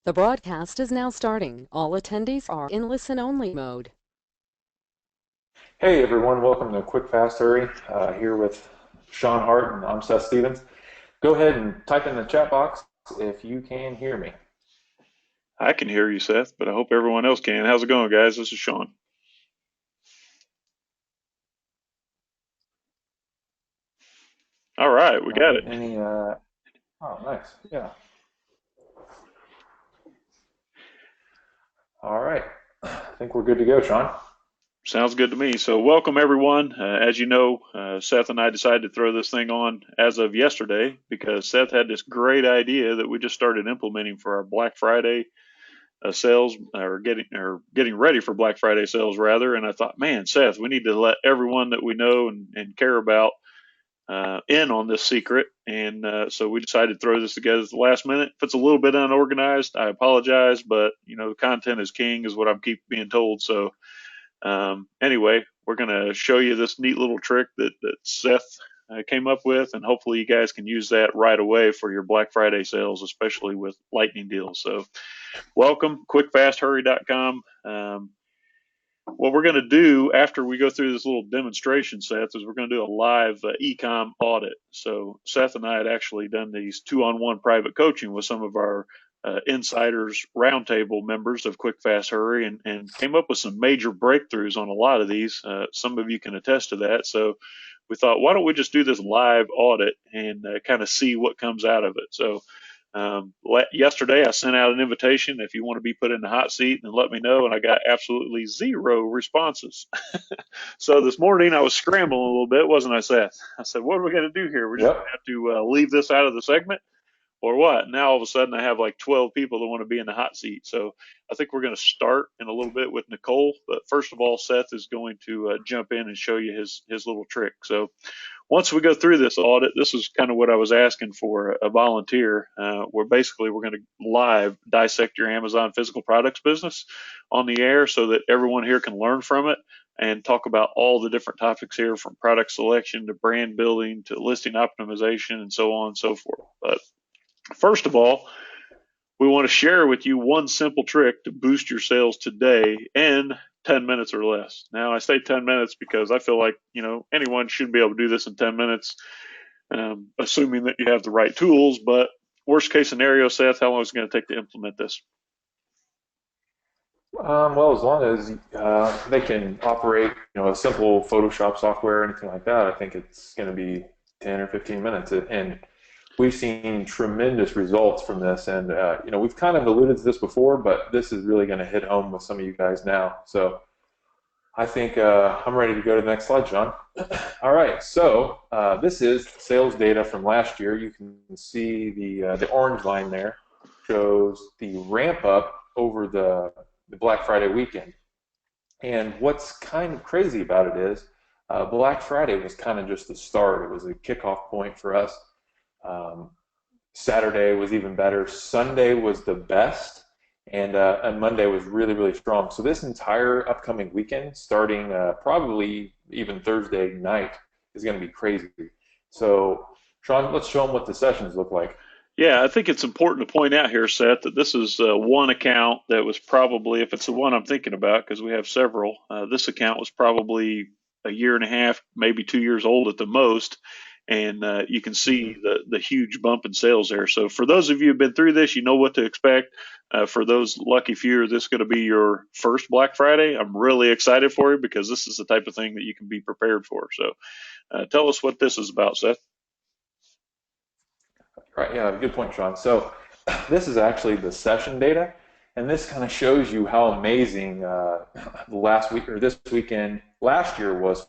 The broadcast is now starting. All attendees are in listen-only mode. Hey everyone, welcome to Quick Fast Hurry. Here with Shawn Hart, and I'm Seth Stevens. Go ahead and type in the chat box if you can hear me. I can hear you, Seth, but I hope everyone else can. How's it going, guys? This is Shawn. All right, we got it. Oh, nice. Yeah. All right. I think we're good to go, Shawn. Sounds good to me. So, welcome everyone. As you know, Seth and I decided to throw this thing on as of yesterday because Seth had this great idea that we just started implementing for our Black Friday sales, or getting ready for Black Friday sales rather. And I thought, man, Seth, we need to let everyone that we know and care about in on this secret, and so we decided to throw this together at the last minute. If it's a little bit unorganized, I apologize, but content is king, is what I'm keep being told. So anyway, we're going to show you this neat little trick that Seth came up with, and hopefully you guys can use that right away for your Black Friday sales, especially with lightning deals. So welcome, quickfasthurry.com. What we're going to do after we go through this little demonstration, Seth, is we're going to do a live e-com audit. So Seth and I had actually done these two-on-one private coaching with some of our insiders roundtable members of Quick Fast Hurry, and came up with some major breakthroughs on a lot of these. Some of you can attest to that. So we thought, why don't we just do this live audit and kind of see what comes out of it. So yesterday I sent out an invitation if you want to be put in the hot seat, and let me know, and I got absolutely zero responses. So this morning I was scrambling a little bit, wasn't I, Seth? I said, what are we going to do here? We're just going Yep. to have to leave this out of the segment, or what? Now all of a sudden I have like 12 people that want to be in the hot seat. So I think we're going to start in a little bit with Nicole, but first of all, Seth is going to jump in and show you his little trick. So once we go through this audit, this is kind of what I was asking for, a volunteer, where basically we're going to live dissect your Amazon physical products business on the air so that everyone here can learn from it and talk about all the different topics here, from product selection to brand building to listing optimization and so on and so forth. But first of all, we want to share with you one simple trick to boost your sales today in 10 minutes or less. Now, I say 10 minutes because I feel like, anyone should be able to do this in 10 minutes, assuming that you have the right tools. But worst case scenario, Seth, how long is it going to take to implement this? Well, as long as they can operate, a simple Photoshop software or anything like that, I think it's going to be 10 or 15 minutes. And we've seen tremendous results from this, and we've kind of alluded to this before, but this is really going to hit home with some of you guys now. So I think I'm ready to go to the next slide, Sean. All right, so this is sales data from last year. You can see the orange line there shows the ramp up over the Black Friday weekend. And what's kind of crazy about it is Black Friday was kind of just the start. It was a kickoff point for us. Um, Saturday was even better. Sunday was the best, and Monday was really, really strong. So this entire upcoming weekend, starting probably even Thursday night, is going to be crazy. So, Sean, let's show them what the sessions look like. Yeah, I think it's important to point out here, Seth, that this is one account that was probably, if it's the one I'm thinking about, because we have several, this account was probably a year and a half, maybe 2 years old at the most. And you can see the huge bump in sales there. So for those of you who've been through this, you know what to expect. For those lucky few, this is going to be your first Black Friday. I'm really excited for you because this is the type of thing that you can be prepared for. So tell us what this is about, Seth. Right, yeah, good point, Sean. So this is actually the session data, and this kind of shows you how amazing last week or this weekend last year was.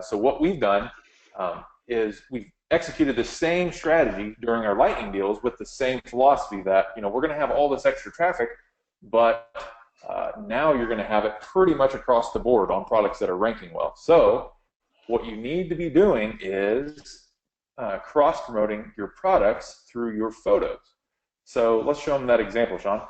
So what we've done is we've executed the same strategy during our lightning deals with the same philosophy that we're going to have all this extra traffic, but now you're going to have it pretty much across the board on products that are ranking well. So what you need to be doing is cross-promoting your products through your photos. So let's show them that example, Shawn.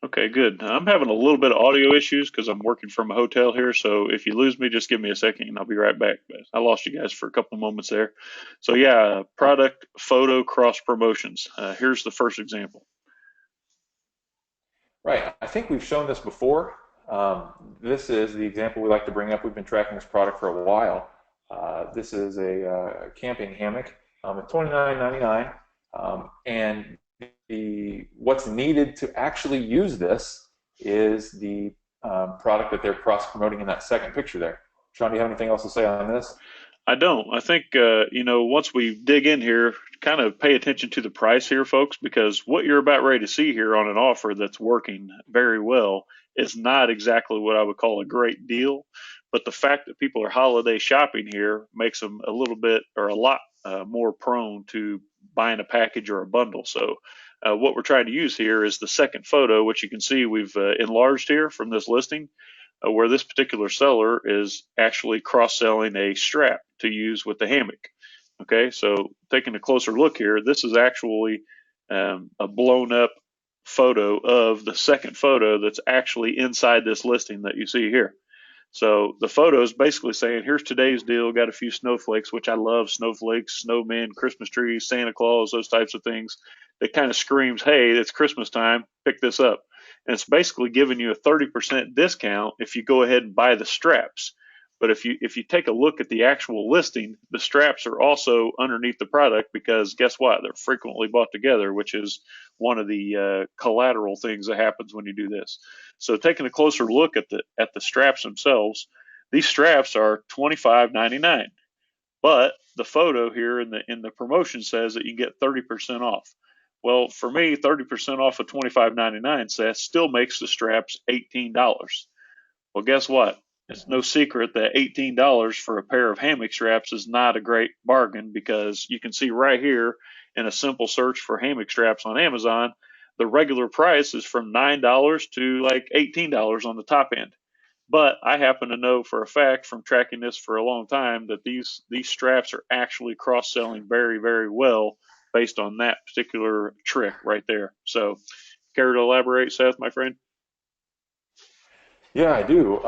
Okay, good. I'm having a little bit of audio issues because I'm working from a hotel here. So if you lose me, just give me a second and I'll be right back. But I lost you guys for a couple of moments there. So yeah, product photo cross promotions. Here's the first example. Right. I think we've shown this before. This is the example we like to bring up. We've been tracking this product for a while. This is a camping hammock. It's $29.99, and what's needed to actually use this is the product that they're cross-promoting in that second picture there. Shawn, do you have anything else to say on this? I don't. I think, once we dig in here, kind of pay attention to the price here, folks, because what you're about ready to see here on an offer that's working very well is not exactly what I would call a great deal. But the fact that people are holiday shopping here makes them a little bit or a lot more prone to buying a package or a bundle. So what we're trying to use here is the second photo, which you can see we've enlarged here from this listing, where this particular seller is actually cross-selling a strap to use with the hammock. Okay, so taking a closer look here, this is actually a blown up photo of the second photo that's actually inside this listing that you see here. So the photo is basically saying, here's today's deal, got a few snowflakes, which I love, snowflakes, snowmen, Christmas trees, Santa Claus, those types of things. That kind of screams, hey, it's Christmas time, pick this up. And it's basically giving you a 30% discount if you go ahead and buy the straps. But if you take a look at the actual listing, the straps are also underneath the product because guess what? They're frequently bought together, which is one of the collateral things that happens when you do this. So taking a closer look at the straps themselves, these straps are $25.99. But the photo here in the promotion says that you get 30% off. Well, for me, 30% off of $25.99 says still makes the straps $18. Well, guess what? It's no secret that $18 for a pair of hammock straps is not a great bargain because you can see right here in a simple search for hammock straps on Amazon, the regular price is from $9 to like $18 on the top end. But I happen to know for a fact from tracking this for a long time that these straps are actually cross-selling very, very well based on that particular trick right there. So, care to elaborate, Seth, my friend? Yeah, I do.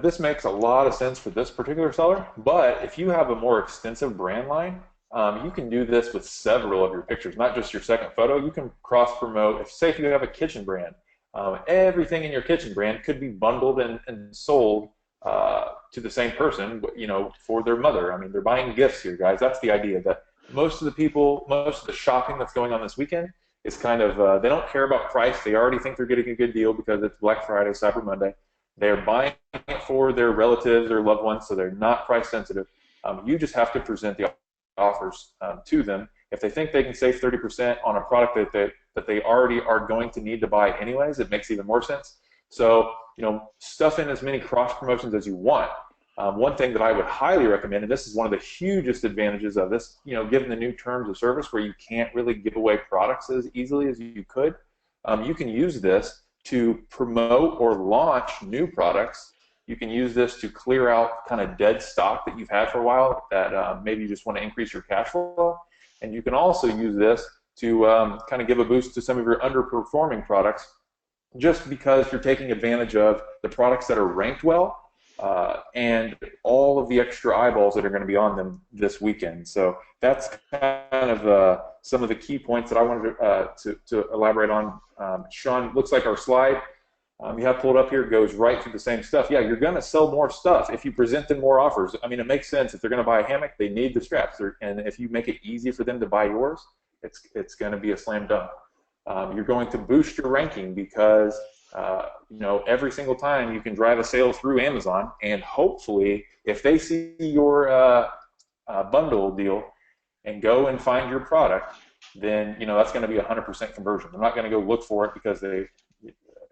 This makes a lot of sense for this particular seller, but if you have a more extensive brand line, you can do this with several of your pictures, not just your second photo. You can cross-promote, say if you have a kitchen brand, everything in your kitchen brand could be bundled and sold to the same person, for their mother. I mean, they're buying gifts here, guys. That's the idea, that most of the shopping that's going on this weekend is kind of, they don't care about price. They already think they're getting a good deal because it's Black Friday, Cyber Monday. They're buying it for their relatives or loved ones, so they're not price sensitive. You just have to present the offers to them. If they think they can save 30% on a product that they already are going to need to buy anyways, it makes even more sense. So, stuff in as many cross promotions as you want. One thing that I would highly recommend, and this is one of the hugest advantages of this, given the new terms of service where you can't really give away products as easily as you could, you can use this to promote or launch new products. You can use this to clear out kind of dead stock that you've had for a while that maybe you just want to increase your cash flow. And you can also use this to kind of give a boost to some of your underperforming products just because you're taking advantage of the products that are ranked well and all of the extra eyeballs that are going to be on them this weekend. So that's kind of some of the key points that I wanted to elaborate on. Shawn, looks like our slide you have pulled up here goes right through the same stuff. Yeah, you're going to sell more stuff if you present them more offers. I mean, it makes sense. If they're going to buy a hammock, they need the straps. And if you make it easy for them to buy yours, it's going to be a slam dunk. You're going to boost your ranking because every single time you can drive a sale through Amazon, and hopefully if they see your bundle deal and go and find your product, then that's going to be 100% conversion. They're not going to go look for it because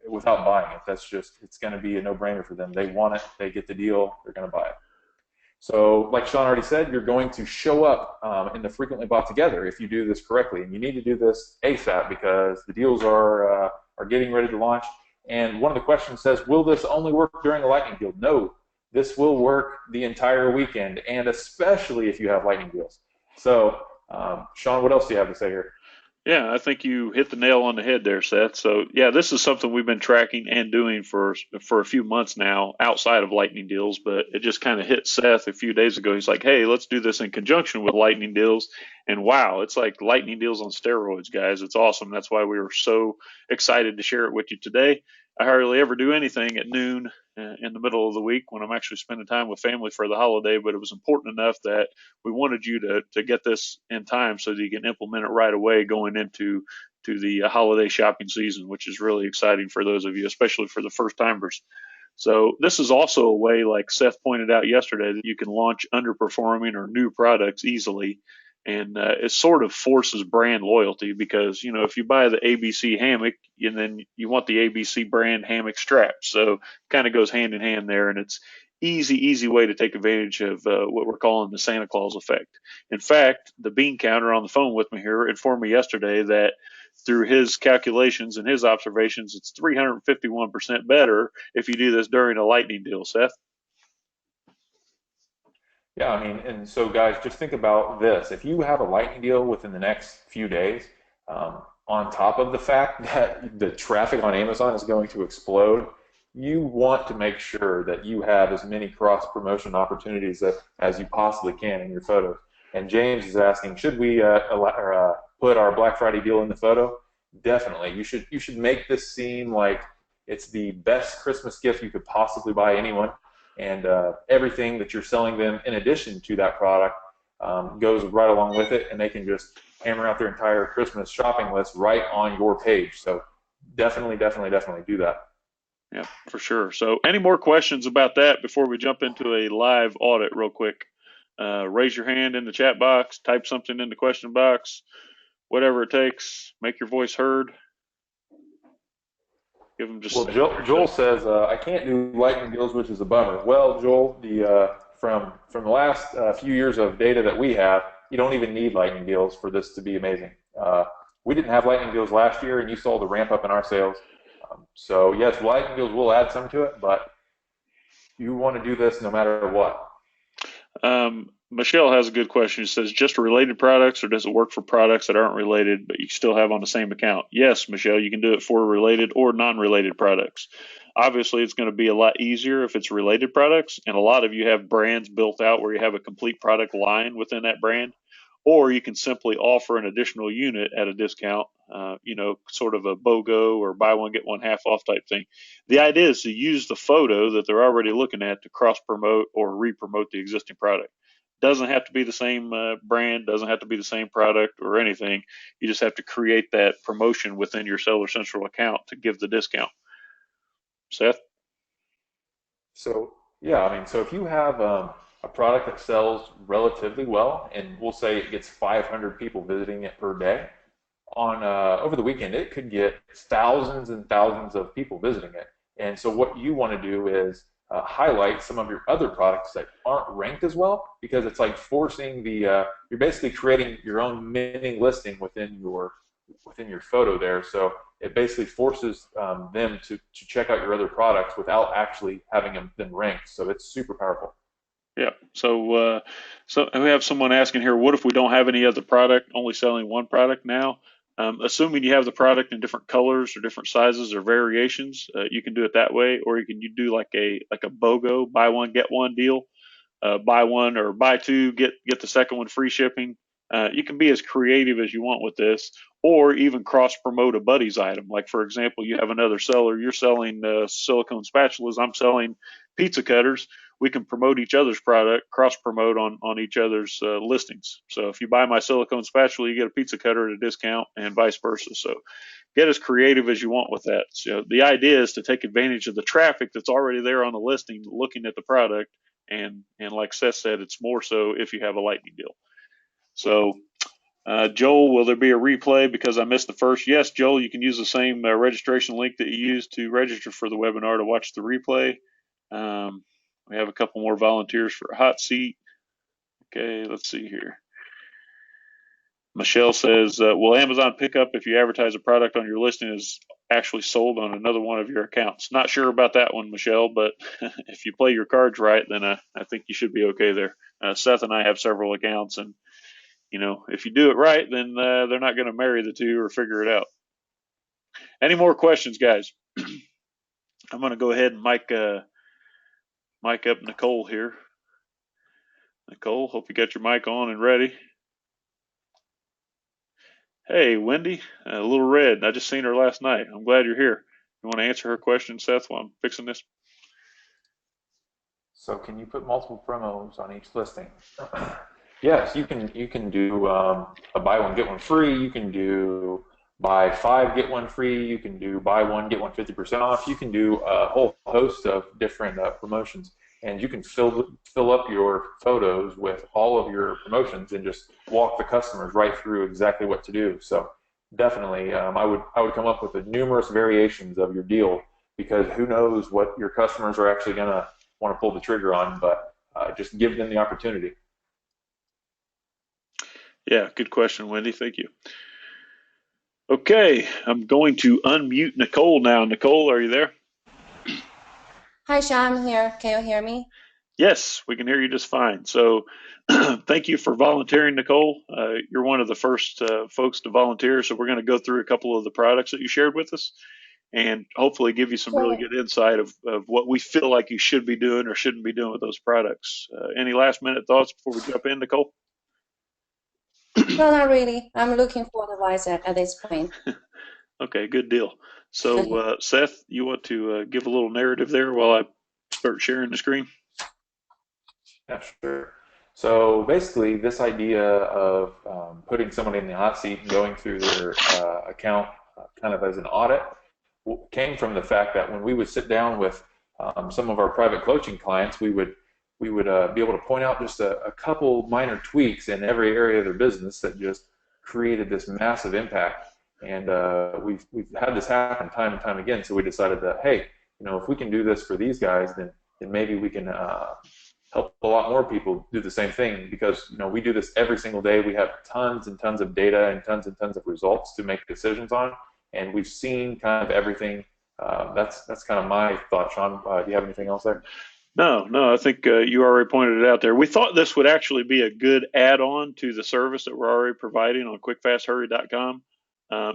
without buying it. It's going to be a no-brainer for them. They want it, they get the deal, they're going to buy it. So like Shawn already said, you're going to show up in the frequently bought together if you do this correctly, and you need to do this ASAP because the deals are are getting ready to launch. And one of the questions says, will this only work during a lightning deal? No, this will work the entire weekend, and especially if you have lightning deals. So, Shawn, what else do you have to say here? Yeah, I think you hit the nail on the head there, Seth. So yeah, this is something we've been tracking and doing for a few months now outside of lightning deals, but it just kind of hit Seth a few days ago. He's like, "Hey, let's do this in conjunction with lightning deals." And wow, it's like lightning deals on steroids, guys. It's awesome. That's why we were so excited to share it with you today. I hardly ever do anything at noon in the middle of the week when I'm actually spending time with family for the holiday, but it was important enough that we wanted you to get this in time so that you can implement it right away going into the holiday shopping season, which is really exciting for those of you, especially for the first timers. So this is also a way, like Seth pointed out yesterday, that you can launch underperforming or new products easily. And it sort of forces brand loyalty because, you know, if you buy the ABC hammock and then you want the ABC brand hammock strap. So it kind of goes hand in hand there. And it's easy way to take advantage of what we're calling the Santa Claus effect. In fact, the bean counter on the phone with me here informed me yesterday that through his calculations and his observations, it's 351% better if you do this during a lightning deal, Seth. Yeah, I mean, and so guys, just think about this. If you have a lightning deal within the next few days, on top of the fact that the traffic on Amazon is going to explode, you want to make sure that you have as many cross promotion opportunities as you possibly can in your photos. And James is asking, should we put our Black Friday deal in the photo? Definitely. You should make this seem like it's the best Christmas gift you could possibly buy anyone, and everything that you're selling them in addition to that product goes right along with it, and they can just hammer out their entire Christmas shopping list right on your page. So definitely do that. Yeah, for sure. So any more questions about that before we jump into a live audit real quick? Raise your hand in the chat box, type something in the question box, whatever it takes, make your voice heard. Give them just a Well, second there, Joel Seth. says I can't do lightning deals, which is a bummer. Well, Joel, the from the last few years of data that we have, you don't even need lightning deals for this to be amazing. We didn't have lightning deals last year, and you saw the ramp up in our sales. So yes, lightning deals will add some to it, but you want to do this no matter what. Michelle has a good question. She says, just related products, or does it work for products that aren't related, but you still have on the same account? Yes, Michelle, you can do it for related or non-related products. Obviously, it's going to be a lot easier if it's related products, and a lot of you have brands built out where you have a complete product line within that brand, or you can simply offer an additional unit at a discount, sort of a BOGO or buy one, get one half off type thing. The idea is to use the photo that they're already looking at to cross promote or re-promote the existing product. Doesn't have to be the same brand, doesn't have to be the same product or anything. You just have to create that promotion within your Seller Central account to give the discount. Seth? So yeah, I mean, so if you have a product that sells relatively well, and we'll say it gets 500 people visiting it per day, on over the weekend, it could get thousands and thousands of people visiting it. And so what you want to do is highlight some of your other products that aren't ranked as well, because it's like forcing you're basically creating your own mini listing within your photo there. So it basically forces them to check out your other products without actually having them been ranked. So it's super powerful. Yeah. So we have someone asking here, what if we don't have any other product, only selling one product now? Assuming you have the product in different colors or different sizes or variations, you can do it that way, or you do like a BOGO, buy one get one deal. Buy one or buy two, get the second one free shipping. You can be as creative as you want with this, or even cross promote a buddy's item. Like for example, you have another seller, you're selling silicone spatulas, I'm selling pizza cutters. We can promote each other's product, cross promote on each other's listings. So if you buy my silicone spatula, you get a pizza cutter at a discount, and vice versa. So get as creative as you want with that. So the idea is to take advantage of the traffic that's already there on the listing, looking at the product, and like Seth said, it's more so if you have a lightning deal. So, Joel, will there be a replay because I missed the first? Yes, Joel, you can use the same registration link that you used to register for the webinar to watch the replay. We have a couple more volunteers for a hot seat. Okay, let's see here. Michelle says, will Amazon pick up if you advertise a product on your listing is actually sold on another one of your accounts? Not sure about that one, Michelle, but if you play your cards right, then I think you should be okay there. Seth and I have several accounts, and if you do it right, then they're not going to marry the two or figure it out. Any more questions, guys? I'm going to go ahead and mic up Nicole here. Nicole, hope you got your mic on and ready. Hey, Wendy, a little red. I just seen her last night. I'm glad you're here. You want to answer her question, Seth, while I'm fixing this? So can you put multiple promos on each listing? Yes, you can do a buy one get one free. You can do buy five get one free. You can do buy one get one 50% off. You can do a whole host of different promotions, and you can fill up your photos with all of your promotions and just walk the customers right through exactly what to do. So definitely, I would come up with numerous variations of your deal, because who knows what your customers are actually going to want to pull the trigger on, but just give them the opportunity. Yeah, good question, Wendy. Thank you. Okay, I'm going to unmute Nicole now. Nicole, are you there? Hi, Shawn, I'm here. Can you hear me? Yes, we can hear you just fine. So thank you for volunteering, Nicole. You're one of the first folks to volunteer, so we're going to go through a couple of the products that you shared with us and hopefully give you some really Sure. good insight of what we feel like you should be doing or shouldn't be doing with those products. Any last minute thoughts before we jump in, Nicole? No, not really. I'm looking for advice at this point. Okay, good deal. So Seth, you want to give a little narrative there while I start sharing the screen? Yeah, sure. So basically, this idea of putting somebody in the hot seat and going through their account kind of as an audit came from the fact that when we would sit down with some of our private coaching clients, we would be able to point out just a couple minor tweaks in every area of their business that just created this massive impact. And we've had this happen time and time again. So we decided that, hey, if we can do this for these guys, then maybe we can help a lot more people do the same thing, because we do this every single day. We have tons and tons of data and tons of results to make decisions on, and we've seen kind of everything. That's kind of my thought, Shawn. Do you have anything else there? No, I think you already pointed it out there. We thought this would actually be a good add-on to the service that we're already providing on quickfasthurry.com.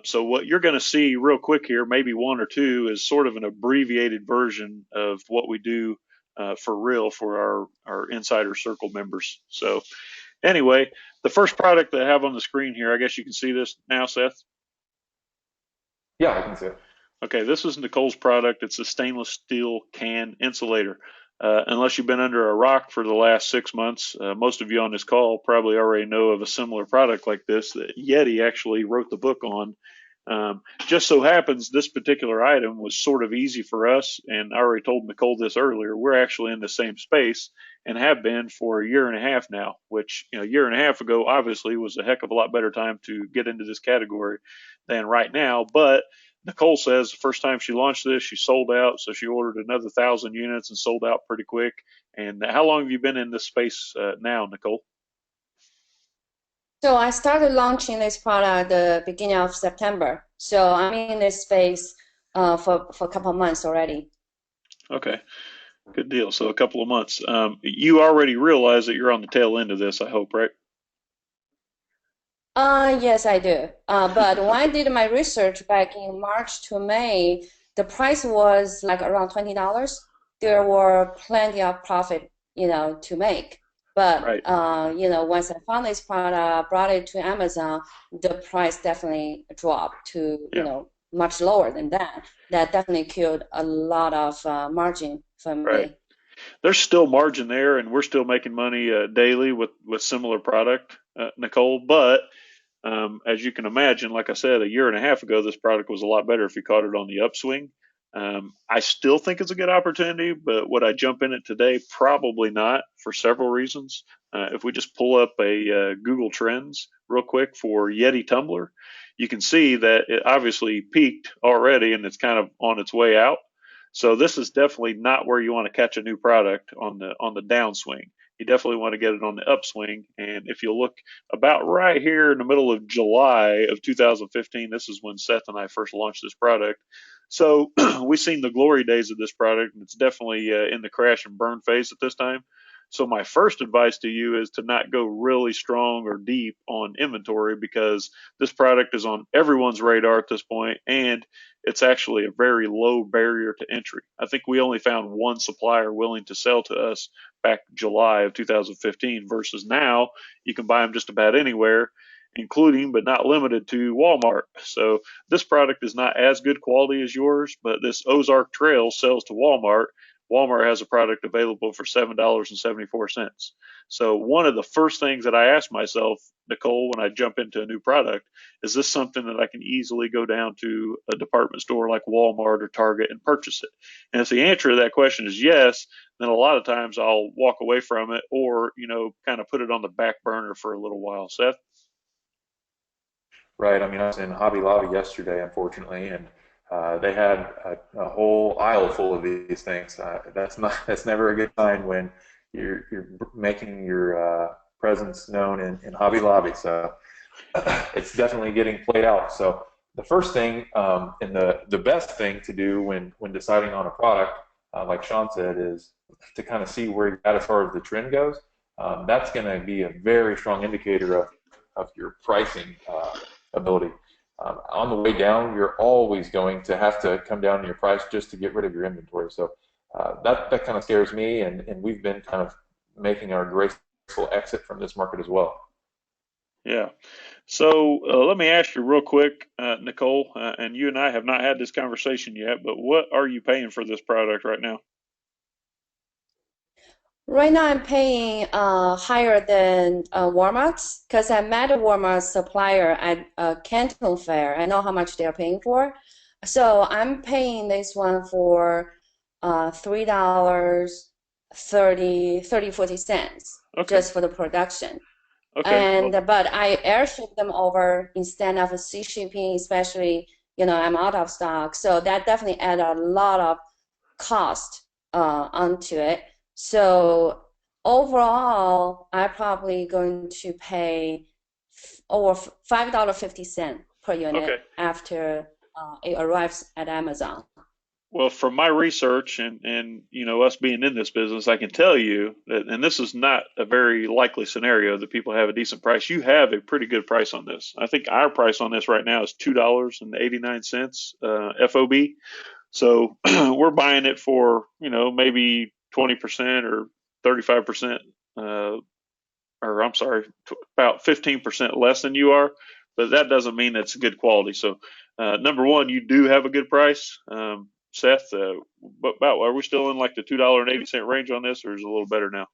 So what you're going to see real quick here, maybe one or two, is sort of an abbreviated version of what we do for real for our Insider Circle members. So anyway, the first product that I have on the screen here, I guess you can see this now, Seth? Yeah, I can see it. Okay, this is Nicole's product. It's a stainless steel can insulator. Unless you've been under a rock for the last 6 months, most of you on this call probably already know of a similar product like this that Yeti actually wrote the book on. Just so happens this particular item was sort of easy for us, and I already told Nicole this earlier. We're actually in the same space and have been for a year and a half now, which a year and a half ago obviously was a heck of a lot better time to get into this category than right now. But Nicole says the first time she launched this, she sold out, so she ordered another 1,000 units and sold out pretty quick. And how long have you been in this space now, Nicole? So I started launching this product the beginning of September. So I'm in this space for a couple of months already. Okay, good deal. So a couple of months. You already realize that you're on the tail end of this, I hope, right? Yes, I do. But when I did my research back in March to May, the price was like around $20. There were plenty of profit, to make. But Right. Once I found this product, brought it to Amazon, the price definitely dropped to, Yeah. Much lower than that. That definitely killed a lot of margin for Right. me. There's still margin there, and we're still making money daily with similar product, Nicole. But as you can imagine, like I said, a year and a half ago, this product was a lot better if you caught it on the upswing. I still think it's a good opportunity, but would I jump in it today? Probably not, for several reasons. If we just pull up a Google Trends real quick for Yeti tumbler, you can see that it obviously peaked already and it's kind of on its way out. So this is definitely not where you want to catch a new product on the downswing. you definitely want to get it on the upswing. And if you look about right here in the middle of July of 2015, this is when Seth and I first launched this product. So we've seen the glory days of this product, and it's definitely in the crash and burn phase at this time. So my first advice to you is to not go really strong or deep on inventory, because this product is on everyone's radar at this point, and it's actually a very low barrier to entry. I think we only found one supplier willing to sell to us back July of 2015, versus now you can buy them just about anywhere, including but not limited to Walmart. So this product is not as good quality as yours, but this Ozark Trail sells to Walmart. Walmart has a product available for $7.74. So one of the first things that I ask myself, Nicole, when I jump into a new product, is this something that I can easily go down to a department store like Walmart or Target and purchase it? And if the answer to that question is yes, then a lot of times I'll walk away from it, or, kind of put it on the back burner for a little while. Seth? Right. I mean, I was in Hobby Lobby yesterday, unfortunately, and they had a whole aisle full of these things. That's never a good sign when you're making your presence known in Hobby Lobby. So it's definitely getting played out. So the first thing and the best thing to do when deciding on a product, like Shawn said, is to kind of see where you're at as far as the trend goes. That's going to be a very strong indicator of your pricing ability. On the way down, you're always going to have to come down in your price just to get rid of your inventory. So that kind of scares me, and we've been kind of making our graceful exit from this market as well. Yeah. So let me ask you real quick, Nicole, and you and I have not had this conversation yet, but what are you paying for this product right now? Right now, I'm paying higher than Walmart's, because I met a Walmart supplier at Canton Fair. I know how much they're paying for. So I'm paying this one for $3.40 Okay. just for the production. Okay. Well, But I airship them over instead of sea shipping, especially, I'm out of stock. So that definitely add a lot of cost onto it. So overall, I'm probably going to pay over $5.50 per unit okay. after it arrives at Amazon. Well, from my research and us being in this business, I can tell you that, and this is not a very likely scenario that people have a decent price. You have a pretty good price on this. I think our price on this right now is $2.89 FOB. So we're buying it for, maybe 20% or 35%, or I'm sorry, about 15% less than you are. But that doesn't mean it's good quality. So number one, you do have a good price. Seth, are we still in like the $2.80 range on this, or is it a little better now?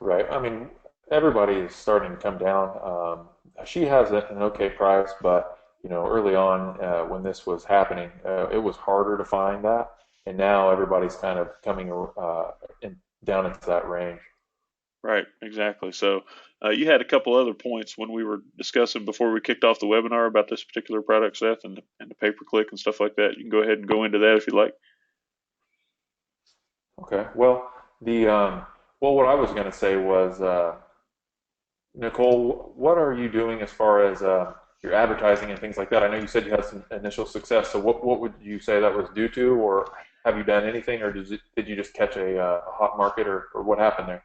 Right. I mean, everybody is starting to come down. She has an okay price, but early on when this was happening, it was harder to find that, and now everybody's kind of coming down into that range. Right, exactly. So you had a couple other points when we were discussing before we kicked off the webinar about this particular product, Seth, and the pay-per-click and stuff like that. You can go ahead and go into that if you like. Okay. Well, what I was going to say was, Nicole, what are you doing as far as your advertising and things like that? I know you said you had some initial success. So what would you say that was due to, or have you done anything, or did you just catch a hot market, or what happened there?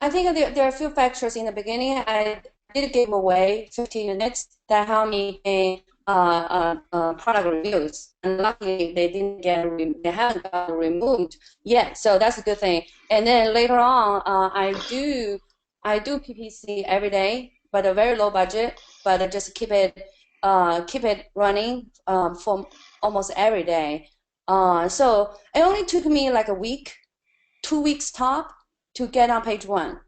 I think there are a few factors in the beginning. I did give away 50 units that helped me in product reviews, and luckily they haven't got removed yet, so that's a good thing. And then later on, I do PPC every day, but a very low budget, but I just keep it running for almost every day. So it only took me like a week, 2 weeks top to get on page one.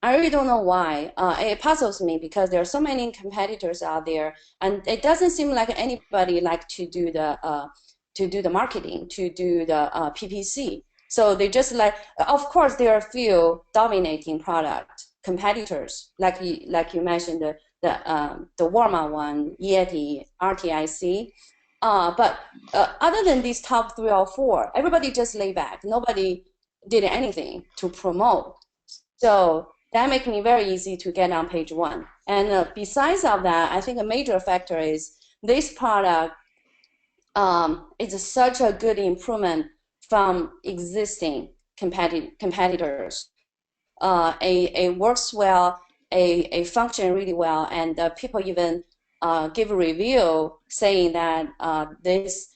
I really don't know why. It puzzles me because there are so many competitors out there, and it doesn't seem like anybody like to do the marketing, to do the PPC. So they just of course, there are a few dominating product competitors, like you mentioned, the Walmart one, Yeti, RTIC. But other than these top 3 or 4, everybody just lay back. Nobody did anything to promote. So that makes me very easy to get on page one. And besides of that, I think a major factor is this product is such a good improvement from existing competitors. It works well, a function really well, and people even give a review saying that this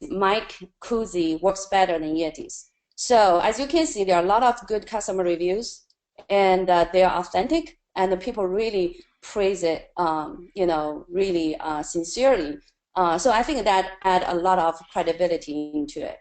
mic koozie works better than Yetis. So as you can see, there are a lot of good customer reviews, and they are authentic, and the people really praise it, really sincerely. So I think that add a lot of credibility into it.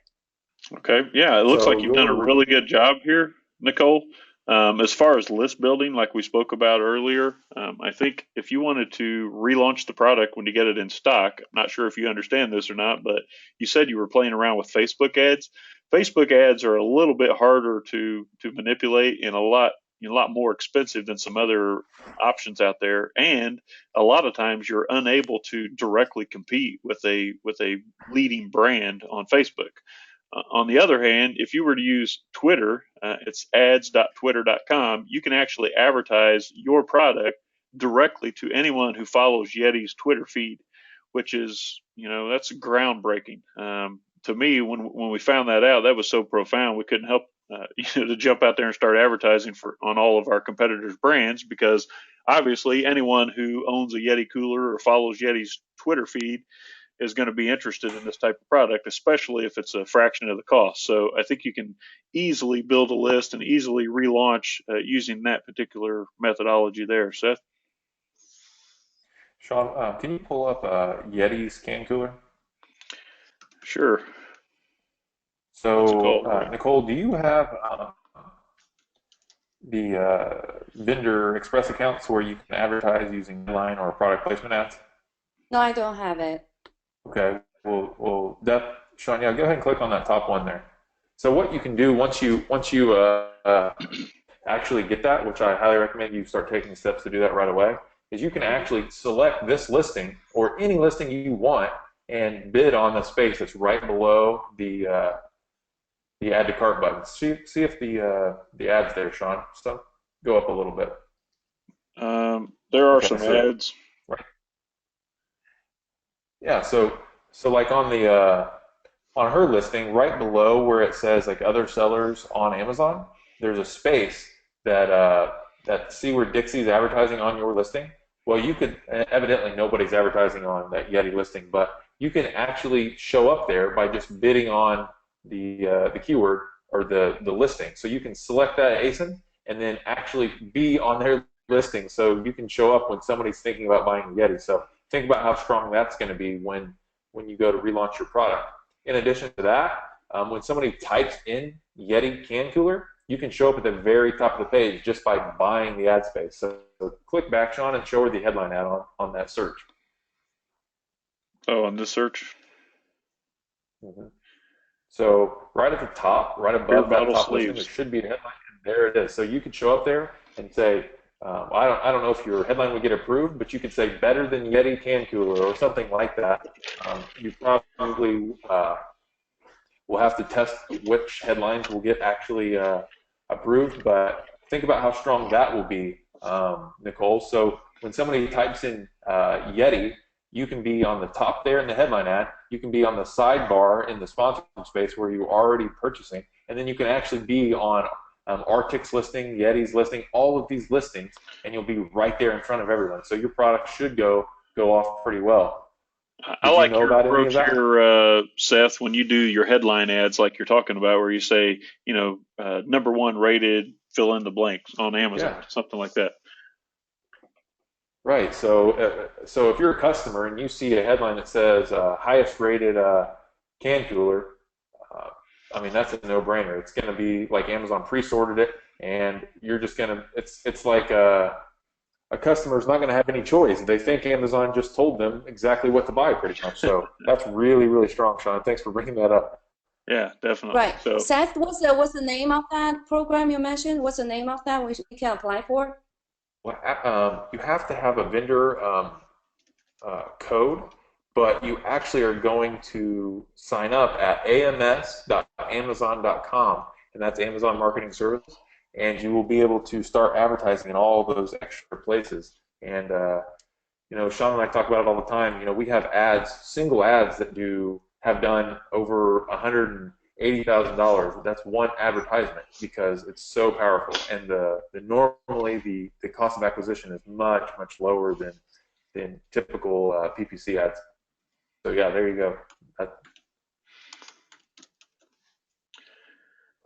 Okay. Yeah, it looks So like you've done a really good job here, Nicole. As far as list building, like we spoke about earlier, I think if you wanted to relaunch the product when you get it in stock, I'm not sure if you understand this or not, but you said you were playing around with Facebook ads. Facebook ads are a little bit harder to manipulate and a lot more expensive than some other options out there, and a lot of times you're unable to directly compete with a leading brand on Facebook. On the other hand, if you were to use Twitter, it's ads.twitter.com, you can actually advertise your product directly to anyone who follows Yeti's Twitter feed, which is, that's groundbreaking. To me, when we found that out, that was so profound, we couldn't help to jump out there and start advertising on all of our competitors' brands, because obviously anyone who owns a Yeti cooler or follows Yeti's Twitter feed is going to be interested in this type of product, especially if it's a fraction of the cost. So I think you can easily build a list and easily relaunch using that particular methodology there. Seth? Shawn, can you pull up Yeti's can cooler? Sure. What's it So, called? Right? Nicole, do you have the vendor express accounts where you can advertise using line or product placement ads? No, I don't have it. Okay, Shawn, yeah, go ahead and click on that top one there. So what you can do once you actually get that, which I highly recommend you start taking steps to do that right away, is you can actually select this listing or any listing you want and bid on the space that's right below the add to cart button. See if the ads there, Shawn. So go up a little bit. There are Okay, some so ads. right, yeah. So like on the on her listing, right below where it says like other sellers on Amazon, there's a space that see where Dixie's advertising on your listing. Well, you could evidently nobody's advertising on that Yeti listing, but you can actually show up there by just bidding on the keyword or the listing. So you can select that ASIN and then actually be on their listing, so you can show up when somebody's thinking about buying a Yeti. So think about how strong that's going to be when you go to relaunch your product. In addition to that, when somebody types in Yeti can cooler, you can show up at the very top of the page just by buying the ad space. So click back, Shawn, and show her the headline ad on that search. Oh, on this search? Mm-hmm. So right at the top, right above that top listing, there should be a headline, and there it is. So you could show up there and say, I don't know if your headline would get approved, but you could say better than Yeti can cooler or something like that. You probably will have to test which headlines will get actually approved, but think about how strong that will be, Nicole. So when somebody types in Yeti, you can be on the top there in the headline ad. You can be on the sidebar in the sponsored space where you're already purchasing, and then you can actually be on Arctic's listing, Yeti's listing, all of these listings, and you'll be right there in front of everyone. So your product should go off pretty well. I like your approach here, Seth, when you do your headline ads like you're talking about, where you say, number one rated, fill in the blanks on Amazon, something like that. Right. So if you're a customer and you see a headline that says highest rated can cooler, I mean, that's a no-brainer. It's going to be like Amazon pre-sorted it, and you're just going to, it's like a customer's not going to have any choice. They think Amazon just told them exactly what to buy pretty much. So that's really, really strong, Shawn. Thanks for bringing that up. Yeah, definitely. Right. So, Seth, what's the name of that program you mentioned? What's the name of that we can apply for? Well, you have to have a vendor code, but you actually are going to sign up at ams.amazon.com, and that's Amazon Marketing Service, and you will be able to start advertising in all those extra places. And Shawn and I talk about it all the time. We have ads, single ads that have done over $180,000. That's one advertisement because it's so powerful. And normally the cost of acquisition is much lower than typical PPC ads. So yeah, there you go.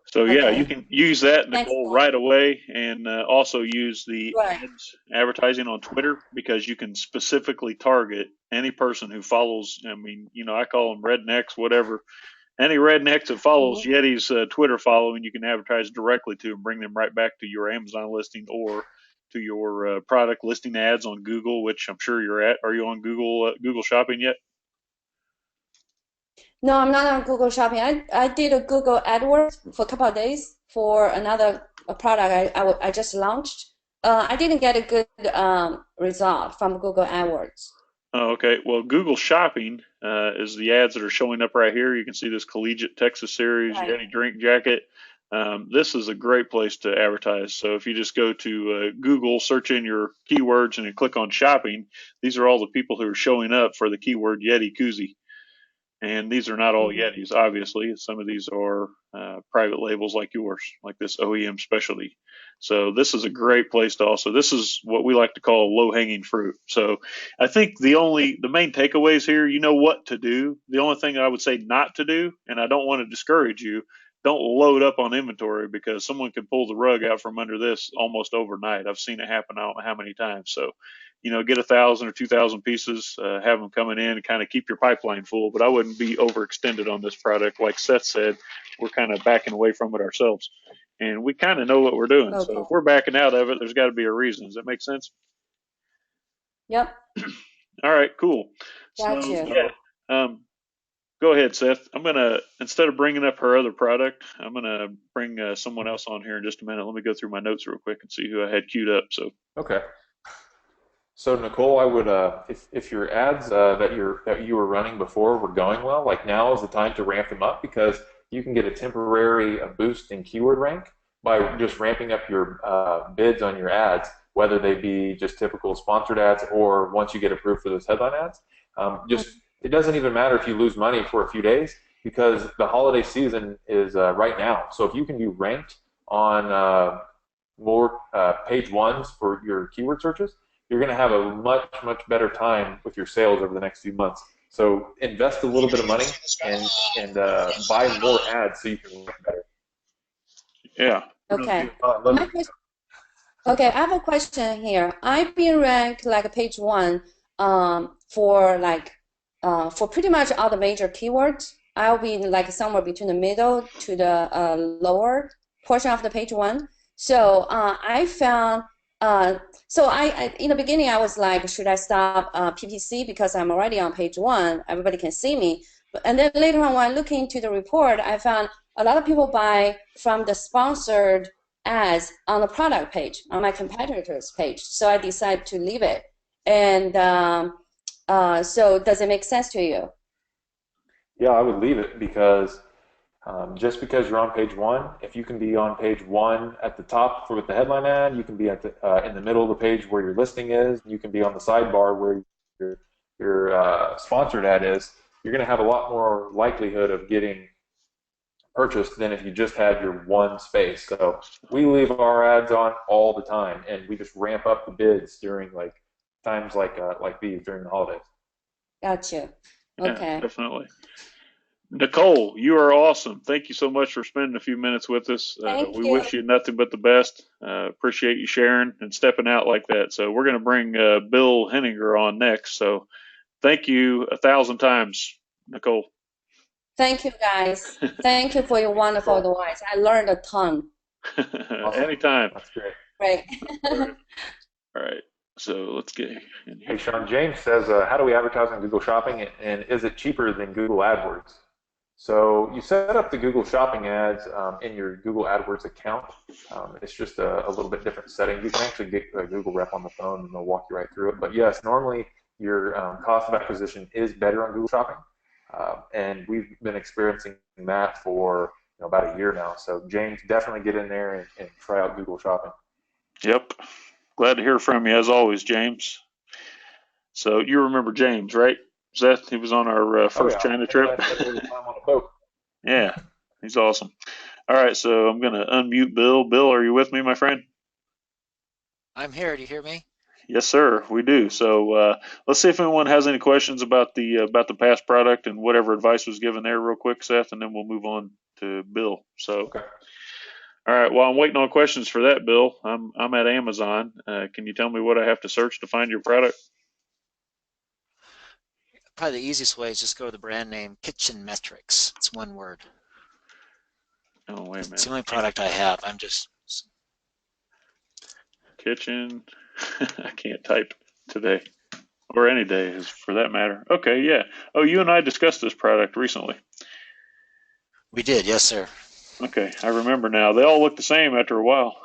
So yeah, Okay. you can use that, Thanks, Nicole, Paul. right away, and also use the Right. ads advertising on Twitter, because you can specifically target any person who follows. I mean, I call them rednecks, whatever. Any redneck that follows Mhm. Yeti's Twitter following, you can advertise directly to and bring them right back to your Amazon listing or to your product listing ads on Google, which I'm sure you're at. Are you on Google Shopping yet? No, I'm not on Google Shopping. I did a Google AdWords for a couple of days for another product I just launched. I didn't get a good result from Google AdWords. Oh, okay. Well, Google Shopping is the ads that are showing up right here. You can see this Collegiate Texas Series, Right. Yeti Drink Jacket. This is a great place to advertise. So if you just go to Google, search in your keywords, and then click on Shopping, these are all the people who are showing up for the keyword Yeti Koozie. And these are not all Mhm. Yetis, obviously. Some of these are private labels like yours, like this OEM specialty. So this is a great place to also, this is what we like to call low hanging fruit. So I think the main takeaways here, you know what to do. The only thing I would say not to do, and I don't want to discourage you, don't load up on inventory, because someone could pull the rug out from under this almost overnight. I've seen it happen, I don't know how many times. So get 1,000 or 2,000 pieces, have them coming in, and kind of keep your pipeline full. But I wouldn't be overextended on this product. Like Seth said, we're kind of backing away from it ourselves, and we kind of know what we're doing. Okay. So if we're backing out of it, there's got to be a reason. Does that make sense? Yep. All right, cool. Got So you. yeah, go ahead, Seth. I'm gonna, instead of bringing up her other product, I'm gonna bring someone else on here in just a minute. Let me go through my notes real quick and see who I had queued up. So Okay. So Nicole, I would, if your ads that you were running before were going well, like now is the time to ramp them up, because you can get a temporary boost in keyword rank by just ramping up your bids on your ads, whether they be just typical sponsored ads or once you get approved for those headline ads. Just it doesn't even matter if you lose money for a few days, because the holiday season is right now. So if you can be ranked on more page ones for your keyword searches, you're going to have a much better time with your sales over the next few months. So invest a little bit of money and buy more ads so you can rank better. yeah. Okay. Okay, I have a question here. I've been ranked like page one for pretty much all the major keywords. I'll be like somewhere between the middle to the lower portion of the page one. So I found so I in the beginning I was like, should I stop PPC because I'm already on page one, everybody can see me. And then later on, when I look into the report, I found a lot of people buy from the sponsored ads on the product page, on my competitor's page. So I decided to leave it. And so does it make sense to you? Yeah, I would leave it, because just because you're on page one, if you can be on page one at the top with the headline ad, you can be at in the middle of the page where your listing is, you can be on the sidebar where your sponsored ad is. You're going to have a lot more likelihood of getting purchased than if you just had your one space. So we leave our ads on all the time, and we just ramp up the bids during times like these during the holidays. Gotcha. Yeah, Okay. definitely. Nicole, you are awesome. Thank you so much for spending a few minutes with us. Thank We you. wish you nothing but the best. Appreciate you sharing and stepping out like that. So we're going to bring Bill Henninger on next. So thank you 1,000 times, Nicole. Thank you, guys. Thank you for your wonderful advice. I learned a ton. Awesome. Anytime. That's great. Great. All right. So let's get in Hey, here. Shawn, James says, how do we advertise on Google Shopping, and is it cheaper than Google AdWords? So you set up the Google Shopping ads in your Google AdWords account. It's just a little bit different setting. You can actually get a Google rep on the phone, and they'll walk you right through it. But yes, normally your cost of acquisition is better on Google Shopping, and we've been experiencing that for about a year now. So James, definitely get in there and try out Google Shopping. Yep. Glad to hear from you as always, James. So you remember James, right? Seth, he was on our Oh first yeah, China him and trip. I spent a little time on a boat. Yeah, he's awesome. All right, so I'm going to unmute Bill. Bill, are you with me, my friend? I'm here. Do you hear me? Yes, sir, we do. So let's see if anyone has any questions about the past product and whatever advice was given there, real quick, Seth, and then we'll move on to Bill. So, Okay. all right. While I'm waiting on questions for that, Bill, I'm at Amazon. Can you tell me what I have to search to find your product? Probably the easiest way is just go to the brand name Kitchen Metrics. It's one word. Oh, wait a It's minute. the only product I have. I'm just Kitchen. I can't type today or any day, for that matter. Okay, yeah. Oh, you and I discussed this product recently. We did, yes, sir. Okay, I remember now. They all look the same after a while.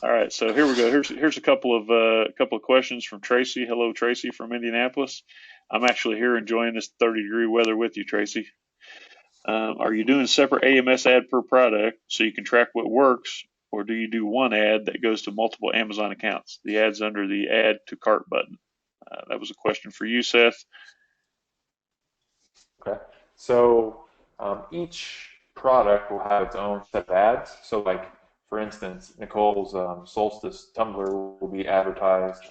All right, so here we go. Here's a couple of questions from Tracy. Hello, Tracy from Indianapolis. I'm actually here enjoying this 30-degree weather with you, Tracy. Are you doing separate AMS ad per product so you can track what works, or do you do one ad that goes to multiple Amazon accounts? The ad's under the add to cart button. That was a question for you, Seth. Okay. So each product will have its own set of ads. So like, for instance, Nicole's Solstice tumbler will be advertised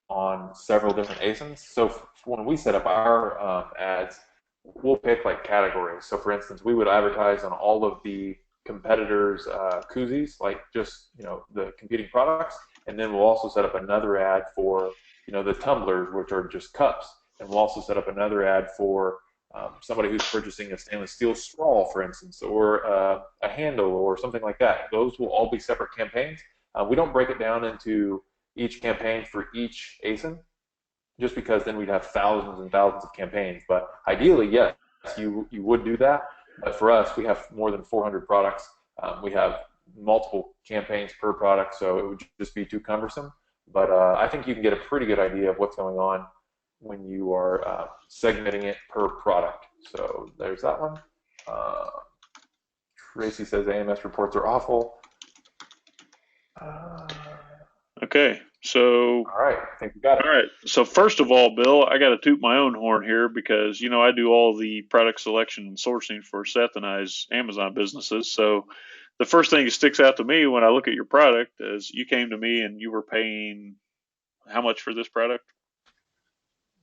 on several different ASINs. So when we set up our ads, we'll pick like categories. So for instance, we would advertise on all of the competitors' koozies, like just the competing products, and then we'll also set up another ad for the tumblers, which are just cups, and we'll also set up another ad for somebody who's purchasing a stainless steel straw, for instance, or a handle or something like that. Those will all be separate campaigns. We don't break it down into each campaign for each ASIN, just because then we'd have thousands and thousands of campaigns. But ideally, yes, you would do that. But for us, we have more than 400 products. We have multiple campaigns per product, so it would just be too cumbersome. But I think you can get a pretty good idea of what's going on when you are segmenting it per product. So there's that one. Tracy says AMS reports are awful. Okay, so all right, I think we got it. All right, so first of all, Bill, I got to toot my own horn here because I do all the product selection and sourcing for Seth and I's Amazon businesses. So the first thing that sticks out to me when I look at your product is you came to me and you were paying how much for this product?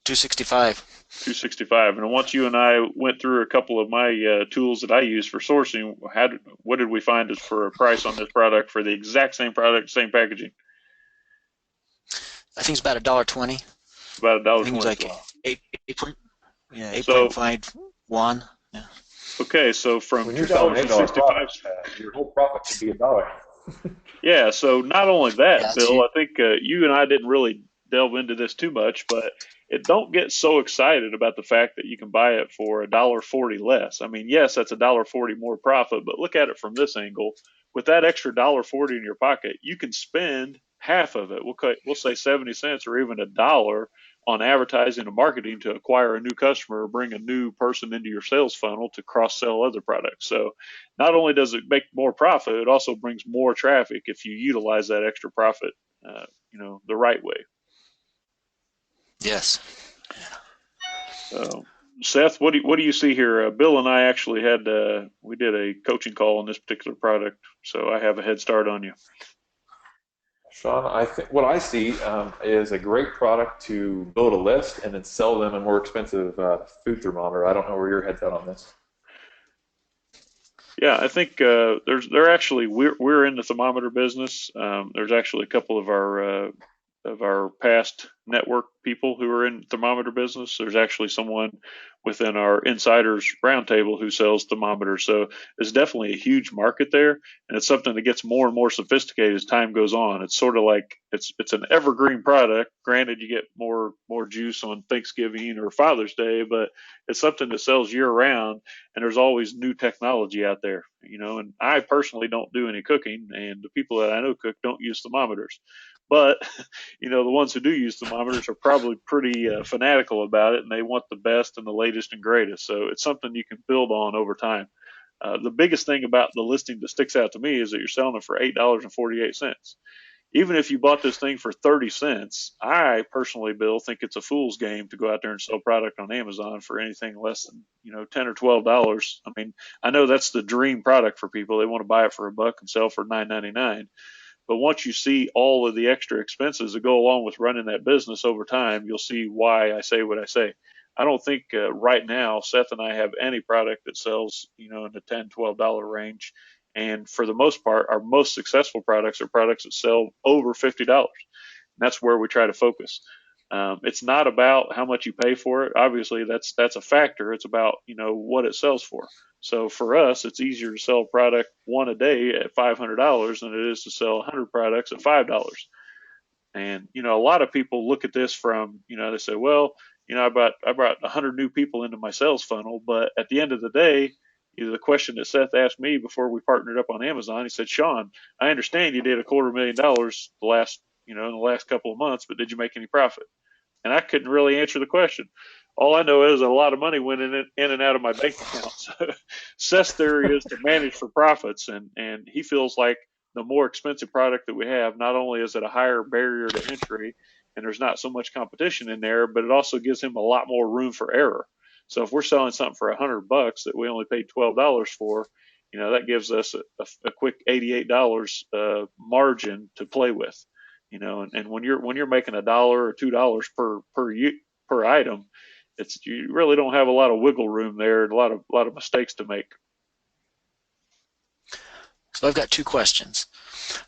$265. $265. And once you and I went through a couple of my tools that I use for sourcing, what did we find as for a price on this product for the exact same product, same packaging? I think it's about $1.20. About I think $1.20. it's like 8.51. Yeah. Okay, so from when you're selling $8 $2.65, product, your whole profit could be $1. yeah. So not only that, Yeah, Bill, I think you and I didn't really delve into this too much, but don't get so excited about the fact that you can buy it for $1.40 less. I mean, yes, that's $1.40 more profit, but look at it from this angle. With that extra $1.40 in your pocket, you can spend half of it. We'll say 70 cents or even $1 on advertising and marketing to acquire a new customer or bring a new person into your sales funnel to cross sell other products. So not only does it make more profit, it also brings more traffic if you utilize that extra profit, the right way. Yes. Seth, what do you see here? Bill and I actually we did a coaching call on this particular product, so I have a head start on you. Shawn, I think what I see is a great product to build a list and then sell them a more expensive food thermometer. I don't know where your head's at on this. Yeah, I think we're in the thermometer business. There's actually a couple of our past network people who are in thermometer business. There's actually someone within our insiders roundtable who sells thermometers. So there's definitely a huge market there, and it's something that gets more and more sophisticated as time goes on. It's sort of like it's an evergreen product. Granted, you get more juice on Thanksgiving or Father's Day, but it's something that sells year round, and there's always new technology out there. And I personally don't do any cooking, and the people that I know cook don't use thermometers. But the ones who do use thermometers are probably pretty fanatical about it, and they want the best and the latest and greatest. So it's something you can build on over time. The biggest thing about the listing that sticks out to me is that you're selling it for $8.48. Even if you bought this thing for 30 cents, I personally, Bill, think it's a fool's game to go out there and sell product on Amazon for anything less than, 10 or $12. I mean, I know that's the dream product for people. They want to buy it for $1 and sell for $9.99. But once you see all of the extra expenses that go along with running that business over time, you'll see why I say what I say. I don't think right now Seth and I have any product that sells, in the $10, $12 range. And for the most part, our most successful products are products that sell over $50. And that's where we try to focus. It's not about how much you pay for it. Obviously, that's a factor. It's about what it sells for. So for us, it's easier to sell a product one a day at $500 than it is to sell 100 products at $5. And a lot of people look at this from they say, well, I brought 100 new people into my sales funnel, but at the end of the day, the question that Seth asked me before we partnered up on Amazon, he said, Shawn, I understand you did $250,000 in the last couple of months, but did you make any profit? And I couldn't really answer the question. All I know is that a lot of money went in and out of my bank account. So Seth's theory is to manage for profits, and he feels like the more expensive product that we have, not only is it a higher barrier to entry and there's not so much competition in there, but it also gives him a lot more room for error. So if we're selling something for $100 that we only paid $12 for, that gives us a quick $88 margin to play with. And when you're making $1 or $2 per item, you really don't have a lot of wiggle room there and a lot of mistakes to make. So I've got two questions.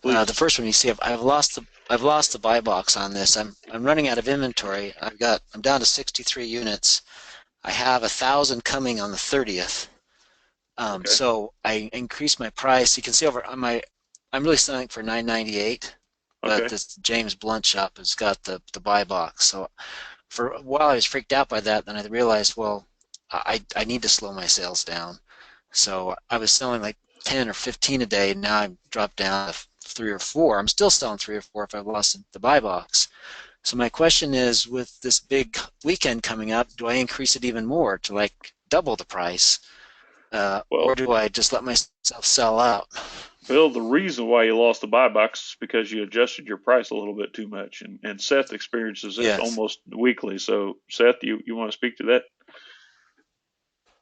The first one, you see, I've lost the buy box on this. I'm running out of inventory. I'm down to 63 units. I have 1,000 coming on the 30th. Okay. So I increased my price. You can see over on I'm really selling for $9.98, but Okay. this James Blunt shop has got the buy box. So for a while I was freaked out by that. Then I realized, well, I need to slow my sales down. So I was selling like 10 or 15 a day. Now I've dropped down to 3 or 4. I'm still selling 3 or 4 if I've lost the buy box. So my question is, with this big weekend coming up, do I increase it even more to like double the price? Or do I just let myself sell out? Bill, the reason why you lost the buy box is because you adjusted your price a little bit too much. And Seth experiences this almost weekly. So Seth, you want to speak to that?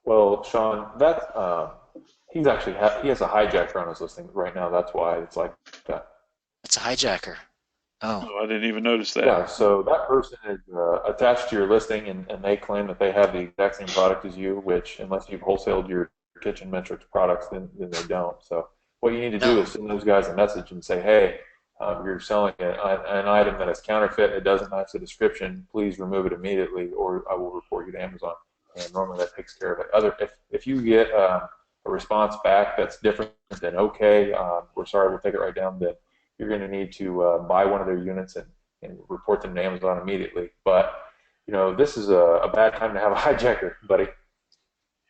Well, Shawn, he has a hijacker on his listing right now. That's why it's like that. It's a hijacker. Oh. I didn't even notice that. Yeah, so that person is attached to your listing, and they claim that they have the exact same product as you, which, unless you've wholesaled your kitchen metrics products, then they don't. So what you need to do is send those guys a message and say, hey, you're selling an item that is counterfeit, it doesn't match the description, please remove it immediately, or I will report you to Amazon. And normally that takes care of it. If you get a response back that's different than okay, we're sorry, we'll take it right down, then you're going to need to buy one of their units and report them to Amazon immediately. But, this is a bad time to have a hijacker, buddy.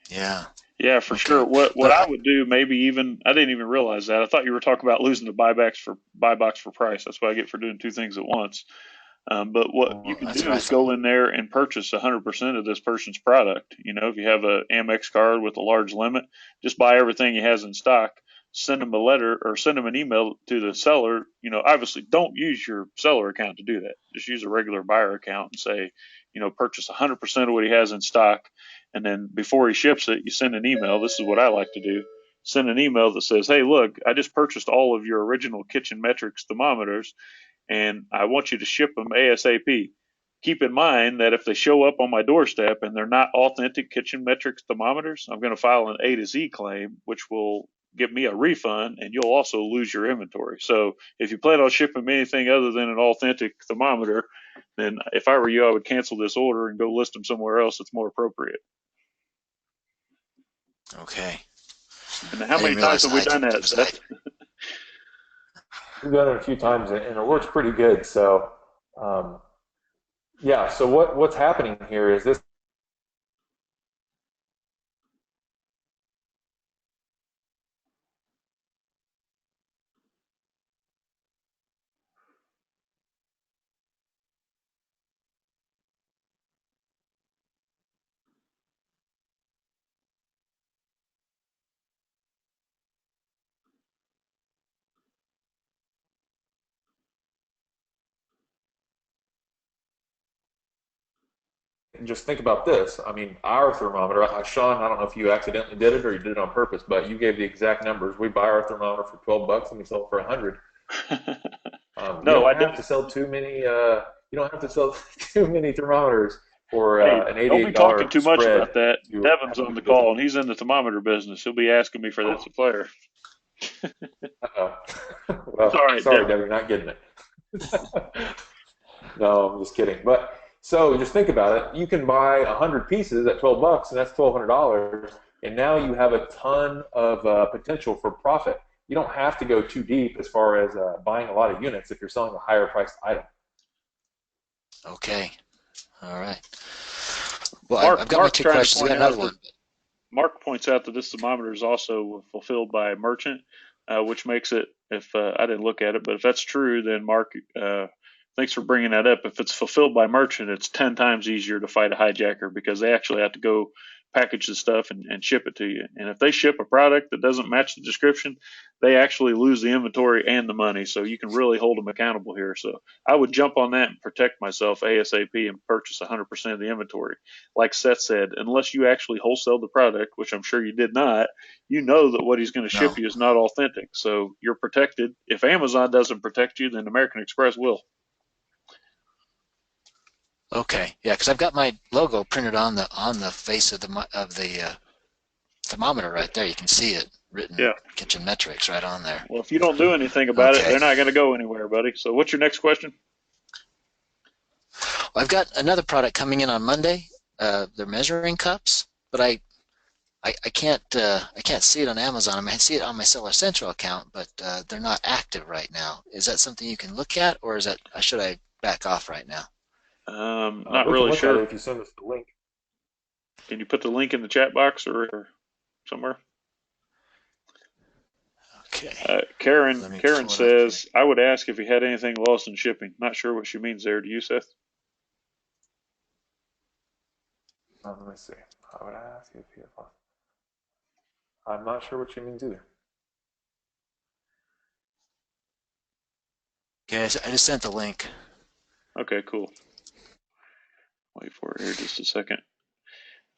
Yeah. Yeah, for sure. What I would do, maybe even, I didn't even realize that. I thought you were talking about losing the buy box for price. That's what I get for doing two things at once. But what you can do is go in there and purchase 100% of this person's product. If you have a Amex card with a large limit, just buy everything he has in stock. Send them a letter or send them an email to the seller. Obviously don't use your seller account to do that. Just use a regular buyer account and say, purchase 100% of what he has in stock. And then before he ships it, you send an email. This is what I like to do. Send an email that says, hey, look, I just purchased all of your original kitchen metrics thermometers, and I want you to ship them ASAP. Keep in mind that if they show up on my doorstep and they're not authentic kitchen metrics thermometers, I'm going to file an A to Z claim, which will give me a refund, and you'll also lose your inventory. So if you plan on shipping me anything other than an authentic thermometer, then if I were you, I would cancel this order and go list them somewhere else that's more appropriate. Okay. And how many times have we done that, Seth? We've done it a few times, and it works pretty good. So, yeah. So what's happening here is this. just think about this. I mean, our thermometer, Sean, I don't know if you accidentally did it or you did it on purpose, but you gave the exact numbers. We buy our thermometer for $12 and we sell it for 100. You No, don't I have didn't. to sell too many. You don't have to sell too many thermometers for Hey, an don't be $88 talking too much spread about that. to Devin's have a on the good business. call, and he's in the thermometer business. He'll be asking me for that Oh, supplier. uh-oh. It's all Well, right, sorry, Devin. Debbie, you're not getting it. No, I'm just kidding. But so just think about it. You can buy 100 pieces at $12, and that's $1,200. And now you have a ton of potential for profit. You don't have to go too deep as far as buying a lot of units if you're selling a higher priced item. Okay. All right. Well, I've got my Mark's two trying to questions. I point got another out that one. Mark points out that this thermometer is also fulfilled by a merchant, which makes it, if I didn't look at it, but if that's true, then Mark, thanks for bringing that up. If it's fulfilled by merchant, it's 10 times easier to fight a hijacker because they actually have to go package the stuff and ship it to you. And if they ship a product that doesn't match the description, they actually lose the inventory and the money. So you can really hold them accountable here. So I would jump on that and protect myself ASAP and purchase 100% of the inventory. Like Seth said, unless you actually wholesale the product, which I'm sure you did not, you know that what he's going to ship No. you is not authentic. So you're protected. If Amazon doesn't protect you, then American Express will. Okay. Yeah, because I've got my logo printed on the face of the thermometer right there. You can see it written Yeah. kitchen metrics right on there. Well, if you don't do anything about it, Okay. they're not going to go anywhere, buddy. So what's your next question? Well, I've got another product coming in on Monday. They're measuring cups, but I can't see it on Amazon. I mean, I see it on my Seller Central account, but they're not active right now. Is that something you can look at, or should I back off right now? Not We can really look at sure. it if you send us the link. Can you put the link in the chat box or somewhere? Okay. Karen Let me Karen pull it up here. says, I would ask if you had anything lost in shipping. Not sure what she means there. Do you, Seth? Let me see. I would ask if you have. I'm not sure what she means either. Okay, I just sent the link. Okay, cool. Wait for it here just a second.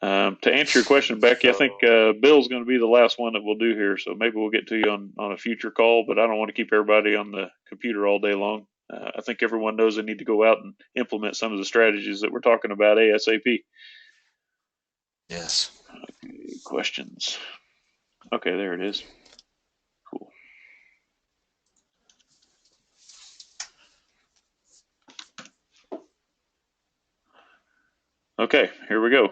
To answer your question, Becky, I think Bill's going to be the last one that we'll do here, so maybe we'll get to you on a future call, but I don't want to keep everybody on the computer all day long. I think everyone knows they need to go out and implement some of the strategies that we're talking about ASAP. Yes. Okay, questions. Okay, there it is. Cool. Okay, here we go.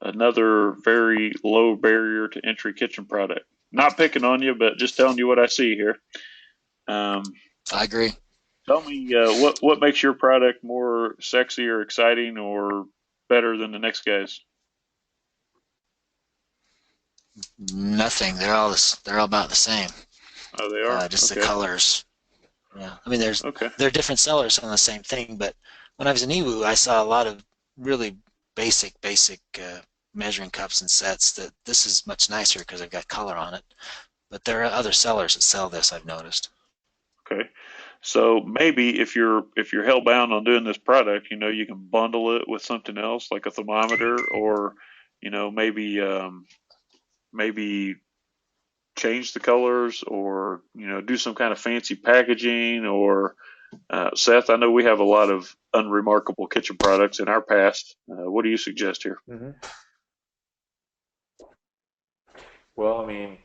Another very low barrier to entry kitchen product. Not picking on you, but just telling you what I see here. I agree. Tell me what makes your product more sexy or exciting or better than the next guy's? Nothing. They're all about the same. Oh, they are? Just Okay. the colors. Yeah. I mean, Okay. they're different sellers on the same thing, but when I was in Ewu, I saw a lot of really basic measuring cups and sets. That this is much nicer because I've got color on it. But there are other sellers that sell this, I've noticed. Okay. So maybe if you're hell bound on doing this product, you can bundle it with something else like a thermometer, or maybe change the colors, or do some kind of fancy packaging, or Seth, I know we have a lot of unremarkable kitchen products in our past. What do you suggest here? Mm-hmm. Well, I mean,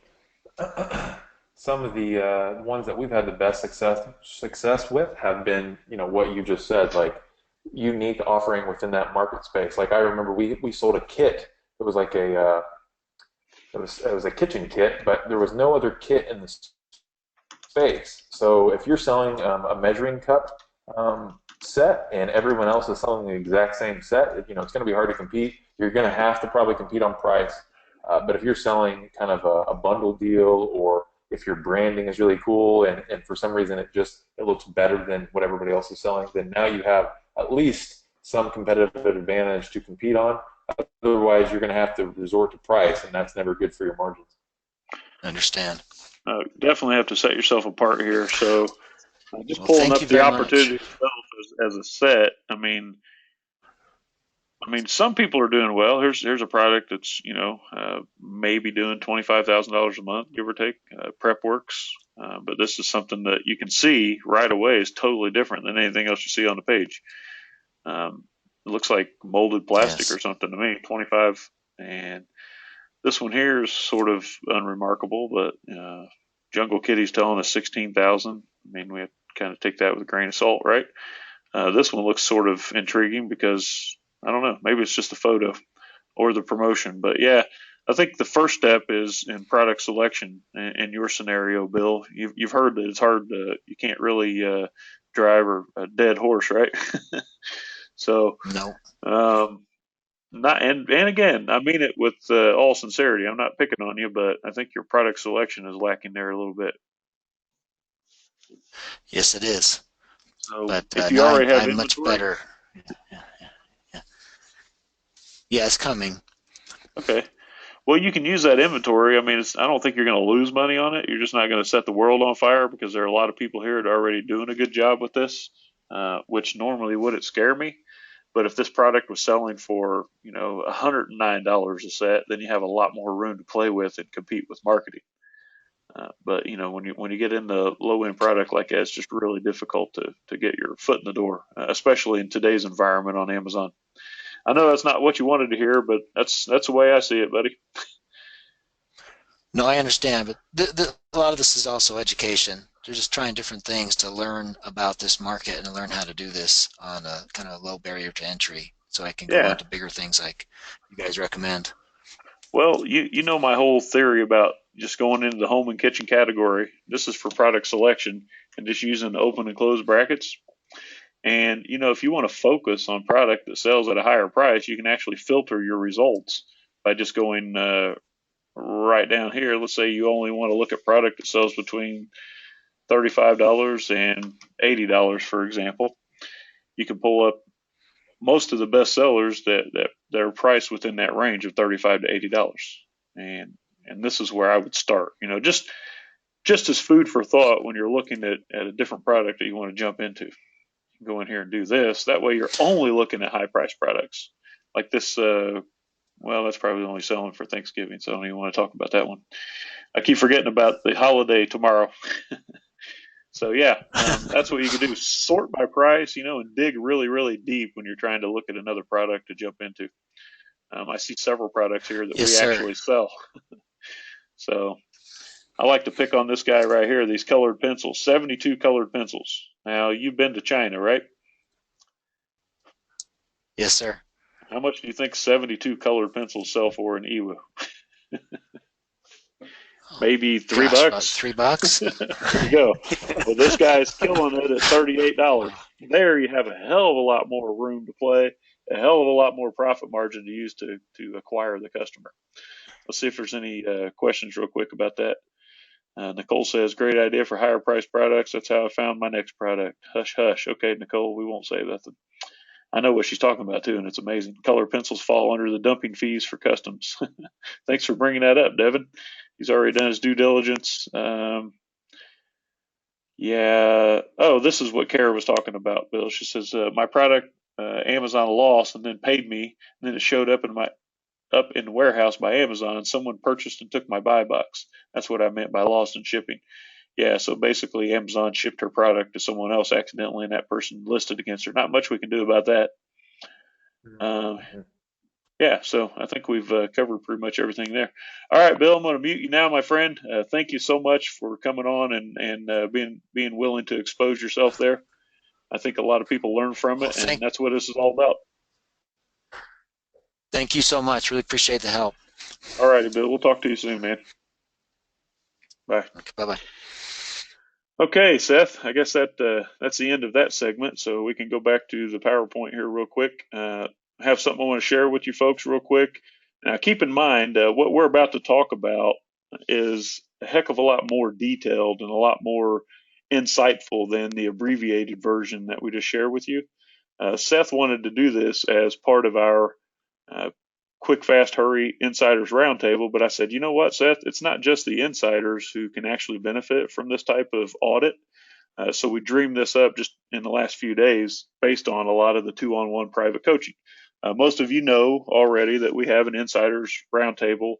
some of the ones that we've had the best success with have been, what you just said, like unique offering within that market space. Like I remember we sold a kit. It was like it was a kitchen kit, but there was no other kit in the space. So if you're selling a measuring cup set and everyone else is selling the exact same set, it's going to be hard to compete. You're going to have to probably compete on price. But if you're selling kind of a bundle deal, or if your branding is really cool and for some reason it looks better than what everybody else is selling, then now you have at least some competitive advantage to compete on. Otherwise, you're going to have to resort to price, and that's never good for your margins. I understand. Definitely have to set yourself apart here. So just Well, pulling thank up you the very opportunity much. itself as a set. I mean, I mean, some people are doing well. Here's a product that's maybe doing $25,000 a month, give or take. PrepWorks, but this is something that you can see right away is totally different than anything else you see on the page. It looks like molded plastic or Yes. something to me. 25, and this one here is sort of unremarkable, but Jungle Kitty's telling us 16,000. I mean, we have to kind of take that with a grain of salt, right? This one looks sort of intriguing because I don't know, maybe it's just the photo or the promotion, but yeah, I think the first step is in product selection. In your scenario, Bill, you've heard that it's hard to, you can't really drive a dead horse, right? So, No. not and again, I mean it with all sincerity. I'm not picking on you, but I think your product selection is lacking there a little bit. Yes, it is. So But if you now already have I'm much inventory, better. Yeah, it's coming. okay. Well, you can use that inventory. I mean, I don't think you're going to lose money on it. You're just not going to set the world on fire because there are a lot of people here that are already doing a good job with this, which normally wouldn't scare me. But if this product was selling for, $109 a set, then you have a lot more room to play with and compete with marketing. But when you get into low end product like that, it's just really difficult to get your foot in the door, especially in today's environment on Amazon. I know that's not what you wanted to hear, but that's the way I see it, buddy. No, I understand, but a lot of this is also education. They're just trying different things to learn about this market and to learn how to do this on a kind of low barrier to entry, so I can go on Yeah. to bigger things like you guys recommend. Well, you know my whole theory about just going into the home and kitchen category. This is for product selection and just using open and closed brackets. And if you want to focus on product that sells at a higher price, you can actually filter your results by just going right down here. Let's say you only want to look at product that sells between $35 and $80, for example. You can pull up most of the best sellers that are priced within that range of $35 to $80. And this is where I would start. Just as food for thought when you're looking at a different product that you want to jump into. Go in here and do this. That way you're only looking at high price products. Like this well, that's probably only selling for Thanksgiving, so I don't even want to talk about that one. I keep forgetting about the holiday tomorrow. So yeah, that's what you can do. Sort by price, and dig really, really deep when you're trying to look at another product to jump into. I see several products here that Yes, we sir. actually sell. So I like to pick on this guy right here, these colored pencils, 72 colored pencils. Now, you've been to China, right? Yes, sir. How much do you think 72 colored pencils sell for in Iwu? Maybe three Gosh, about bucks. $3. There you go. Well, this guy's killing it at $38. There you have a hell of a lot more room to play, a hell of a lot more profit margin to use to acquire the customer. Let's see if there's any questions real quick about that. Nicole says, great idea for higher priced products. That's how I found my next product. Hush, hush. Okay, Nicole, we won't say nothing. I know what she's talking about too, and it's amazing. Color pencils fall under the dumping fees for customs. Thanks for bringing that up, Devin. He's already done his due diligence. Yeah. Oh, this is what Kara was talking about, Bill. She says my product Amazon lost and then paid me, and then it showed up in the warehouse by Amazon, and someone purchased and took my buy box. That's what I meant by lost in shipping. Yeah, so basically Amazon shipped her product to someone else accidentally, and that person listed against her. Not much we can do about that. Yeah, so I think we've covered pretty much everything there. All right, Bill, I'm going to mute you now, my friend. Thank you so much for coming on and being willing to expose yourself there. I think a lot of people learn from Well, it, and that's what this is all about. thank you so much. Really appreciate the help. All righty, Bill. We'll talk to you soon, man. Bye. Okay, bye-bye. Okay, Seth, I guess that's the end of that segment, so we can go back to the PowerPoint here real quick. I have something I want to share with you folks real quick. Now, keep in mind, what we're about to talk about is a heck of a lot more detailed and a lot more insightful than the abbreviated version that we just shared with you. Seth wanted to do this as part of our quick, fast, hurry insiders roundtable, but I said, you know what, Seth, it's not just the insiders who can actually benefit from this type of audit. So we dreamed this up just in the last few days based on a lot of the 2-on-1 private coaching. Most of you know already that we have an Insiders Roundtable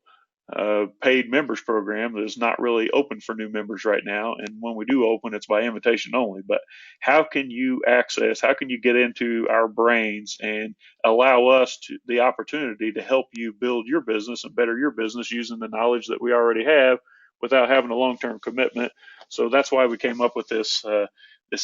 paid members program that is not really open for new members right now. And when we do open, it's by invitation only. But how can you get into our brains and allow us the opportunity to help you build your business and better your business using the knowledge that we already have without having a long-term commitment? So that's why we came up with this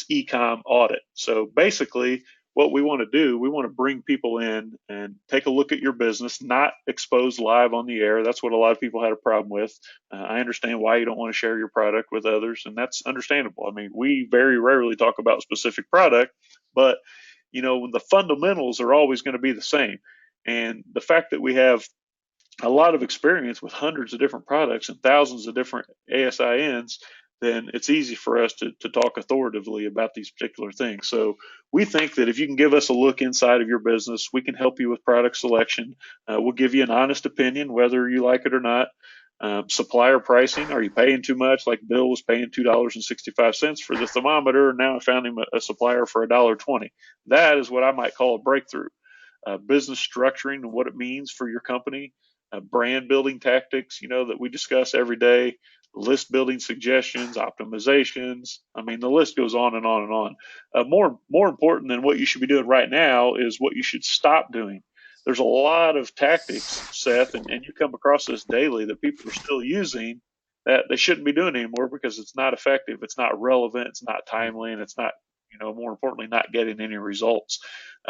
e-com audit. So basically, what we want to do, we want to bring people in and take a look at your business, not expose live on the air. That's what a lot of people had a problem with. I understand why you don't want to share your product with others, and that's understandable. I mean, we very rarely talk about specific product, but the fundamentals are always going to be the same. And the fact that we have a lot of experience with hundreds of different products and thousands of different ASINs, then it's easy for us to talk authoritatively about these particular things. So we think that if you can give us a look inside of your business, we can help you with product selection. We'll give you an honest opinion, whether you like it or not. Supplier pricing, are you paying too much? Like Bill was paying $2.65 for the thermometer, and now I found him a supplier for $1.20. That is what I might call a breakthrough. Business structuring and what it means for your company, brand building tactics, that we discuss every day, list building suggestions, optimizations. I mean, the list goes on and on and on. More important than what you should be doing right now is what you should stop doing. There's a lot of tactics, Seth, and you come across this daily that people are still using that they shouldn't be doing anymore because it's not effective, it's not relevant, it's not timely, and it's not, more importantly, not getting any results.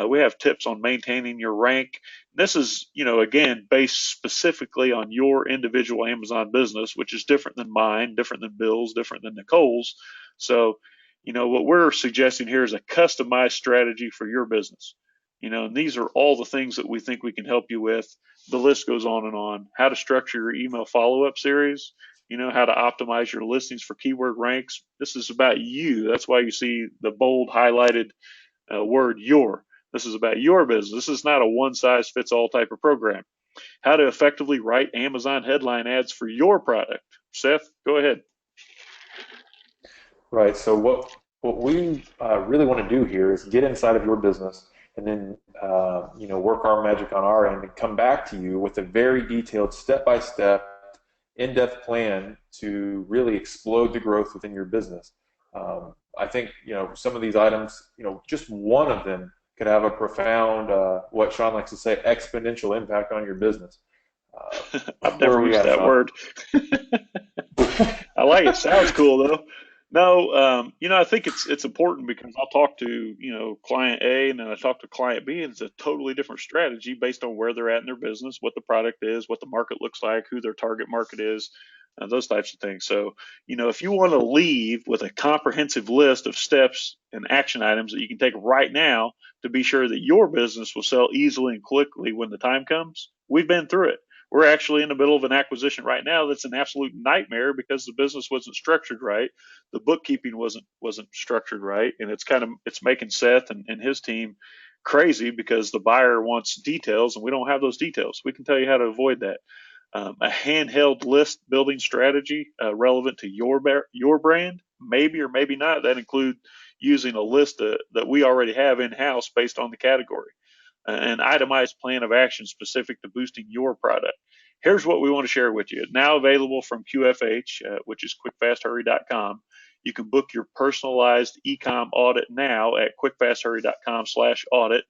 We have tips on maintaining your rank. This is, again, based specifically on your individual Amazon business, which is different than mine, different than Bill's, different than Nicole's. So, what we're suggesting here is a customized strategy for your business. And these are all the things that we think we can help you with. The list goes on and on. How to structure your email follow-up series, how to optimize your listings for keyword ranks. This is about you. That's why you see the bold highlighted word your. This is about your business. This is not a one-size-fits-all type of program. How to effectively write Amazon headline ads for your product. Seth, go ahead. Right. So what we really want to do here is get inside of your business and then work our magic on our end and come back to you with a very detailed step-by-step, in-depth plan to really explode the growth within your business. I think some of these items, just one of them could have a profound, what Shawn likes to say, exponential impact on your business. I've never used that word. I like it. Sounds cool though. No, I think it's important because I'll talk to, client A and then I talk to client B, and it's a totally different strategy based on where they're at in their business, what the product is, what the market looks like, who their target market is, those types of things. So, if you want to leave with a comprehensive list of steps and action items that you can take right now to be sure that your business will sell easily and quickly when the time comes, we've been through it. We're actually in the middle of an acquisition right now that's an absolute nightmare because the business wasn't structured right, the bookkeeping wasn't structured right, and it's making Seth and his team crazy because the buyer wants details and we don't have those details. We can tell you how to avoid that. A handheld list building strategy relevant to your brand, maybe or maybe not. That include using a list that we already have in-house based on the category. An itemized plan of action specific to boosting your product. Here's what we want to share with you. Now available from QFH, which is quickfasthurry.com. You can book your personalized e-com audit now at quickfasthurry.com/audit.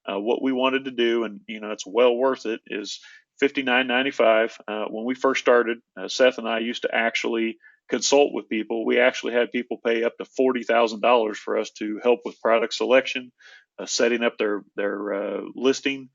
What we wanted to do, and it's well worth it, is $59.95. When we first started, Seth and I used to actually consult with people. We actually had people pay up to $40,000 for us to help with product selection, setting up their listing,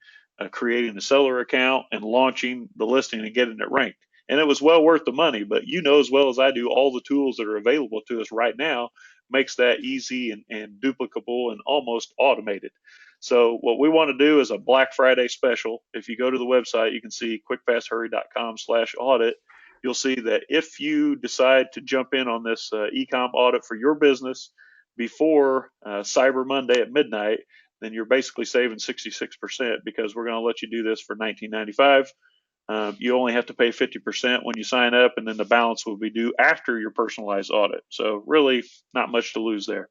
creating the seller account, and launching the listing and getting it ranked. And it was well worth the money, but as well as I do, all the tools that are available to us right now makes that easy and duplicable and almost automated. So what we want to do is a Black Friday special. If you go to the website, you can see quickfasthurry.com/audit. You'll see that if you decide to jump in on this e-com audit for your business before Cyber Monday at midnight, then you're basically saving 66% because we're going to let you do this for $19.95. You only have to pay 50% when you sign up, and then the balance will be due after your personalized audit. So really not much to lose there.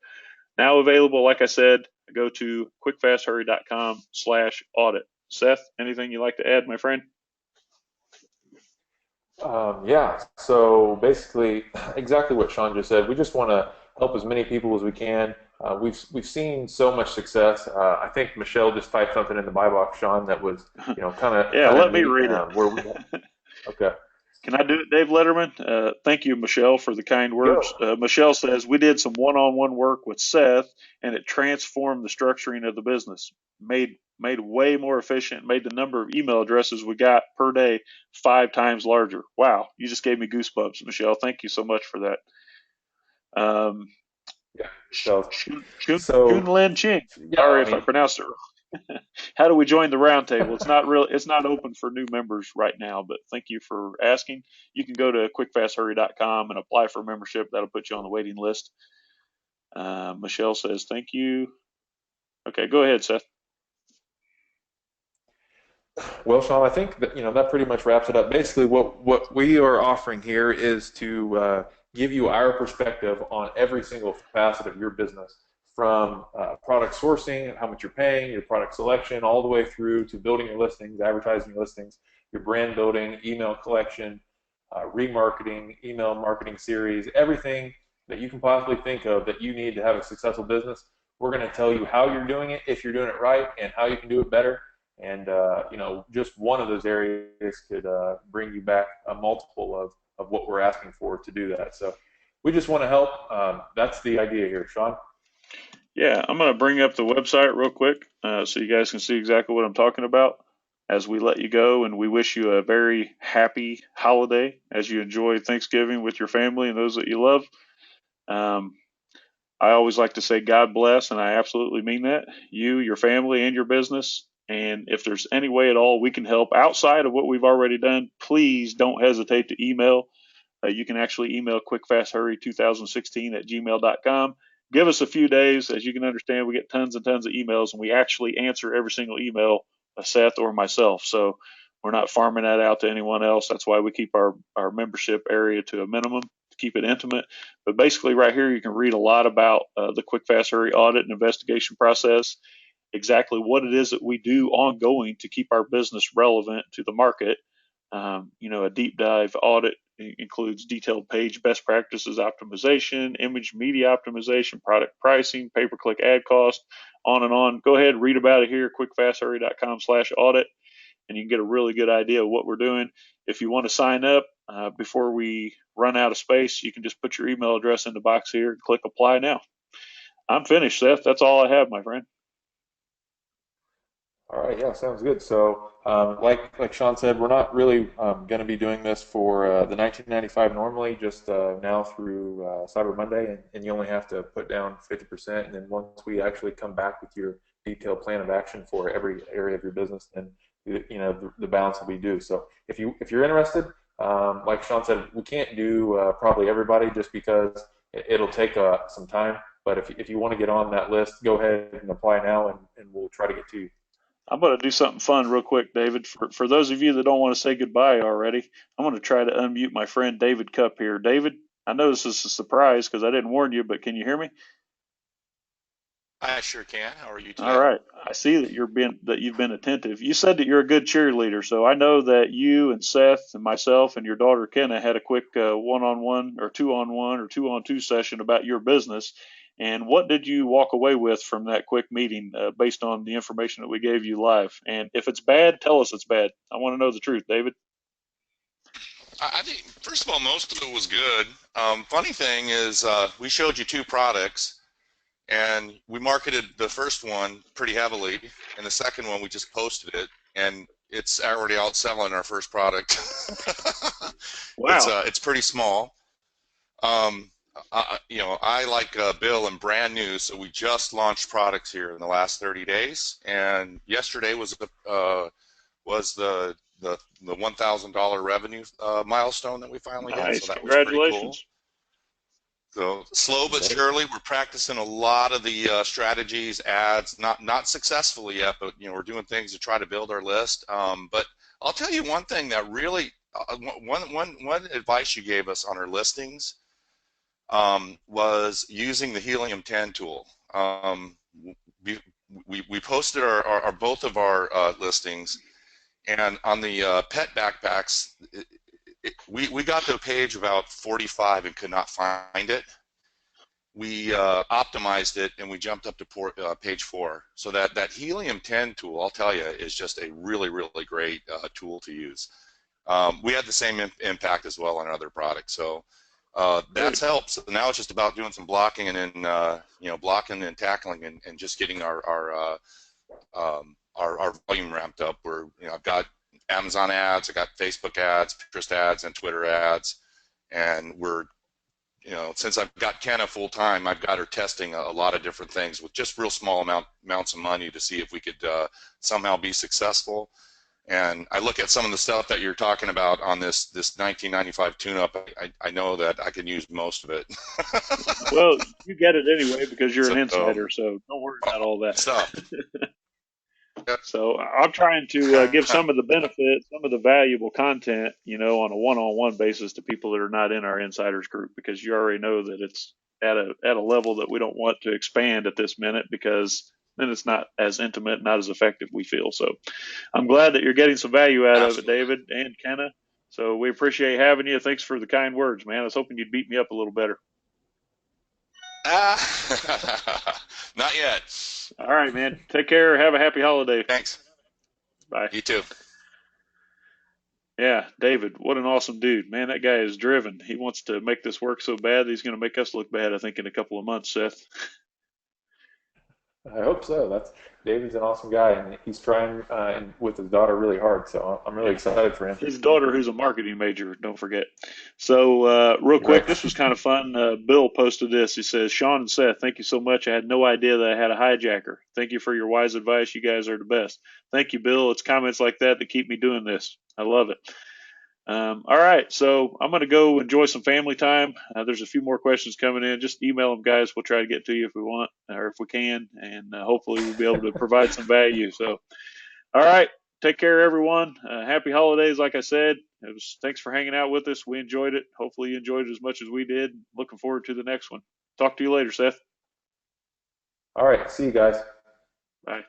Now available, like I said, go to quickfasthurry.com/audit. Seth, anything you'd like to add, my friend? Yeah, so basically, exactly what Shawn just said. We just want to help as many people as we can. We've seen so much success. I think Michelle just typed something in the buy box, Shawn, that was kind of Yeah, kind let of me neat. read it. Where we okay, Can I do it, Dave Letterman? Thank you, Michelle, for the kind words. go. Michelle says, we did some one-on-one work with Seth, and it transformed the structuring of the business, made way more efficient, made the number of email addresses we got per day 5 times larger. Wow, you just gave me goosebumps, Michelle. Thank you so much for that. Um, Yeah. So so Chun Ching. yeah, Sorry I if I mean, pronounced it wrong. How do we join the roundtable? It's not open for new members right now, but thank you for asking. You can go to quickfasthurry.com and apply for membership. That'll put you on the waiting list. Michelle says thank you. Okay, go ahead, Seth. well, Sean, I think that that pretty much wraps it up. Basically, what we are offering here is to give you our perspective on every single facet of your business, from product sourcing, how much you're paying, your product selection, all the way through to building your listings, advertising your listings, your brand building, email collection, remarketing, email marketing series, everything that you can possibly think of that you need to have a successful business. We're going to tell you how you're doing it, if you're doing it right, and how you can do it better. And just one of those areas could bring you back a multiple of what we're asking for to do that. So we just want to help. That's the idea here, Shawn. Yeah, I'm going to bring up the website real quick so you guys can see exactly what I'm talking about as we let you go. And we wish you a very happy holiday as you enjoy Thanksgiving with your family and those that you love. Um, I always like to say God bless, and I absolutely mean that. You, your family, and your business. And if there's any way at all we can help outside of what we've already done, please don't hesitate to email. You can actually email quickfasthurry2016 at gmail.com. Give us a few days. As you can understand, we get tons and tons of emails, and we actually answer every single email, Seth or myself. So we're not farming that out to anyone else. That's why we keep our membership area to a minimum to keep it intimate. But basically, right here, you can read a lot about the Quick Fast Hurry audit and investigation process, exactly what it is that we do ongoing to keep our business relevant to the market. A deep dive audit includes detailed page best practices optimization, image media optimization, product pricing, pay-per-click ad cost, on and on. Go ahead, read about it here, quickfasthurry.com/audit, and you can get a really good idea of what we're doing. If you want to sign up before we run out of space, you can just put your email address in the box here and click apply now. I'm finished, Seth. That's all I have, my friend. All right, yeah, sounds good. So, like Shawn said, we're not really going to be doing this for the 1995 normally, just now through Cyber Monday, and you only have to put down 50%, and then once we actually come back with your detailed plan of action for every area of your business, then the balance will be due. So, if you're interested, like Shawn said, we can't do probably everybody just because it'll take some time. But if you want to get on that list, go ahead and apply now, and we'll try to get to you. I'm going to do something fun real quick, David. For those of you that don't want to say goodbye already, I'm going to try to unmute my friend David Cup here. David, I know this is a surprise because I didn't warn you, but can you hear me? I sure can. How are you All today? right. I see that you've been attentive. You said that you're a good cheerleader, so I know that you and Seth and myself and your daughter Kenna had a quick one-on-one or two-on-one or two-on-two session about your business. And what did you walk away with from that quick meeting based on the information that we gave you live? And if it's bad, tell us it's bad. I want to know the truth, David. I think, first of all, most of it was good. Funny thing is, we showed you 2 products, and we marketed the first one pretty heavily, and the second one we just posted it, and it's already outselling our first product. Wow. It's pretty small. I like Bill and brand new, so we just launched products here in the last 30 days, and yesterday was the $1,000 revenue milestone that we finally hit, so Nice. that was pretty cool. Congratulations. So slow but surely, we're practicing a lot of the strategies, ads, not successfully yet, but we're doing things to try to build our list. But I'll tell you one thing that really, one advice you gave us on our listings was using the Helium 10 tool. we posted our both of our listings, and on the pet backpacks, we got to a page about 45 and could not find it. We optimized it and we jumped up to page 4. So that Helium 10 tool, I'll tell you, is just a really great tool to use. We had the same impact as well on other products. So that's helped. So now it's just about doing some blocking and then blocking and tackling and just getting our volume ramped up. Where I've got Amazon ads, I got Facebook ads, Pinterest ads, and Twitter ads, and we're since I've got Kenna full time, I've got her testing a lot of different things with just real small amounts of money to see if we could somehow be successful. And I look at some of the stuff that you're talking about on this 1995 tune-up. I know that I can use most of it. Well, you get it anyway because you're So, an insider, so don't worry about all that stuff. So I'm trying to give some of the benefit, some of the valuable content, on a one-on-one basis to people that are not in our insiders group, because you already know that it's at a level that we don't want to expand at this minute, because then it's not as intimate, not as effective, we feel. So I'm glad that you're getting some value out of it, David and Kenna. So we appreciate having you. Thanks for the kind words, man. I was hoping you'd beat me up a little better. Not yet. All right, man. Take care. Have a happy holiday. Thanks. Bye. You too. Yeah, David, what an awesome dude. Man, that guy is driven. He wants to make this work so bad that he's going to make us look bad, I think, in a couple of months, Seth. I hope so. David's an awesome guy, and he's trying with his daughter really hard. So I'm really excited for him. His daughter, who's a marketing major, don't forget. So real quick, this was kind of fun. Bill posted this. He says, Shawn and Seth, thank you so much. I had no idea that I had a hijacker. Thank you for your wise advice. You guys are the best. Thank you, Bill. It's comments like that keep me doing this. I love it. All right, so I'm going to go enjoy some family time. There's a few more questions coming in. Just email them, guys. We'll try to get to you if we want or if we can, and hopefully we'll be able to provide some value. So, all right, take care, everyone. Happy holidays, like I said. Thanks for hanging out with us. We enjoyed it. Hopefully you enjoyed it as much as we did. Looking forward to the next one. Talk to you later, Seth. All right, see you guys. Bye.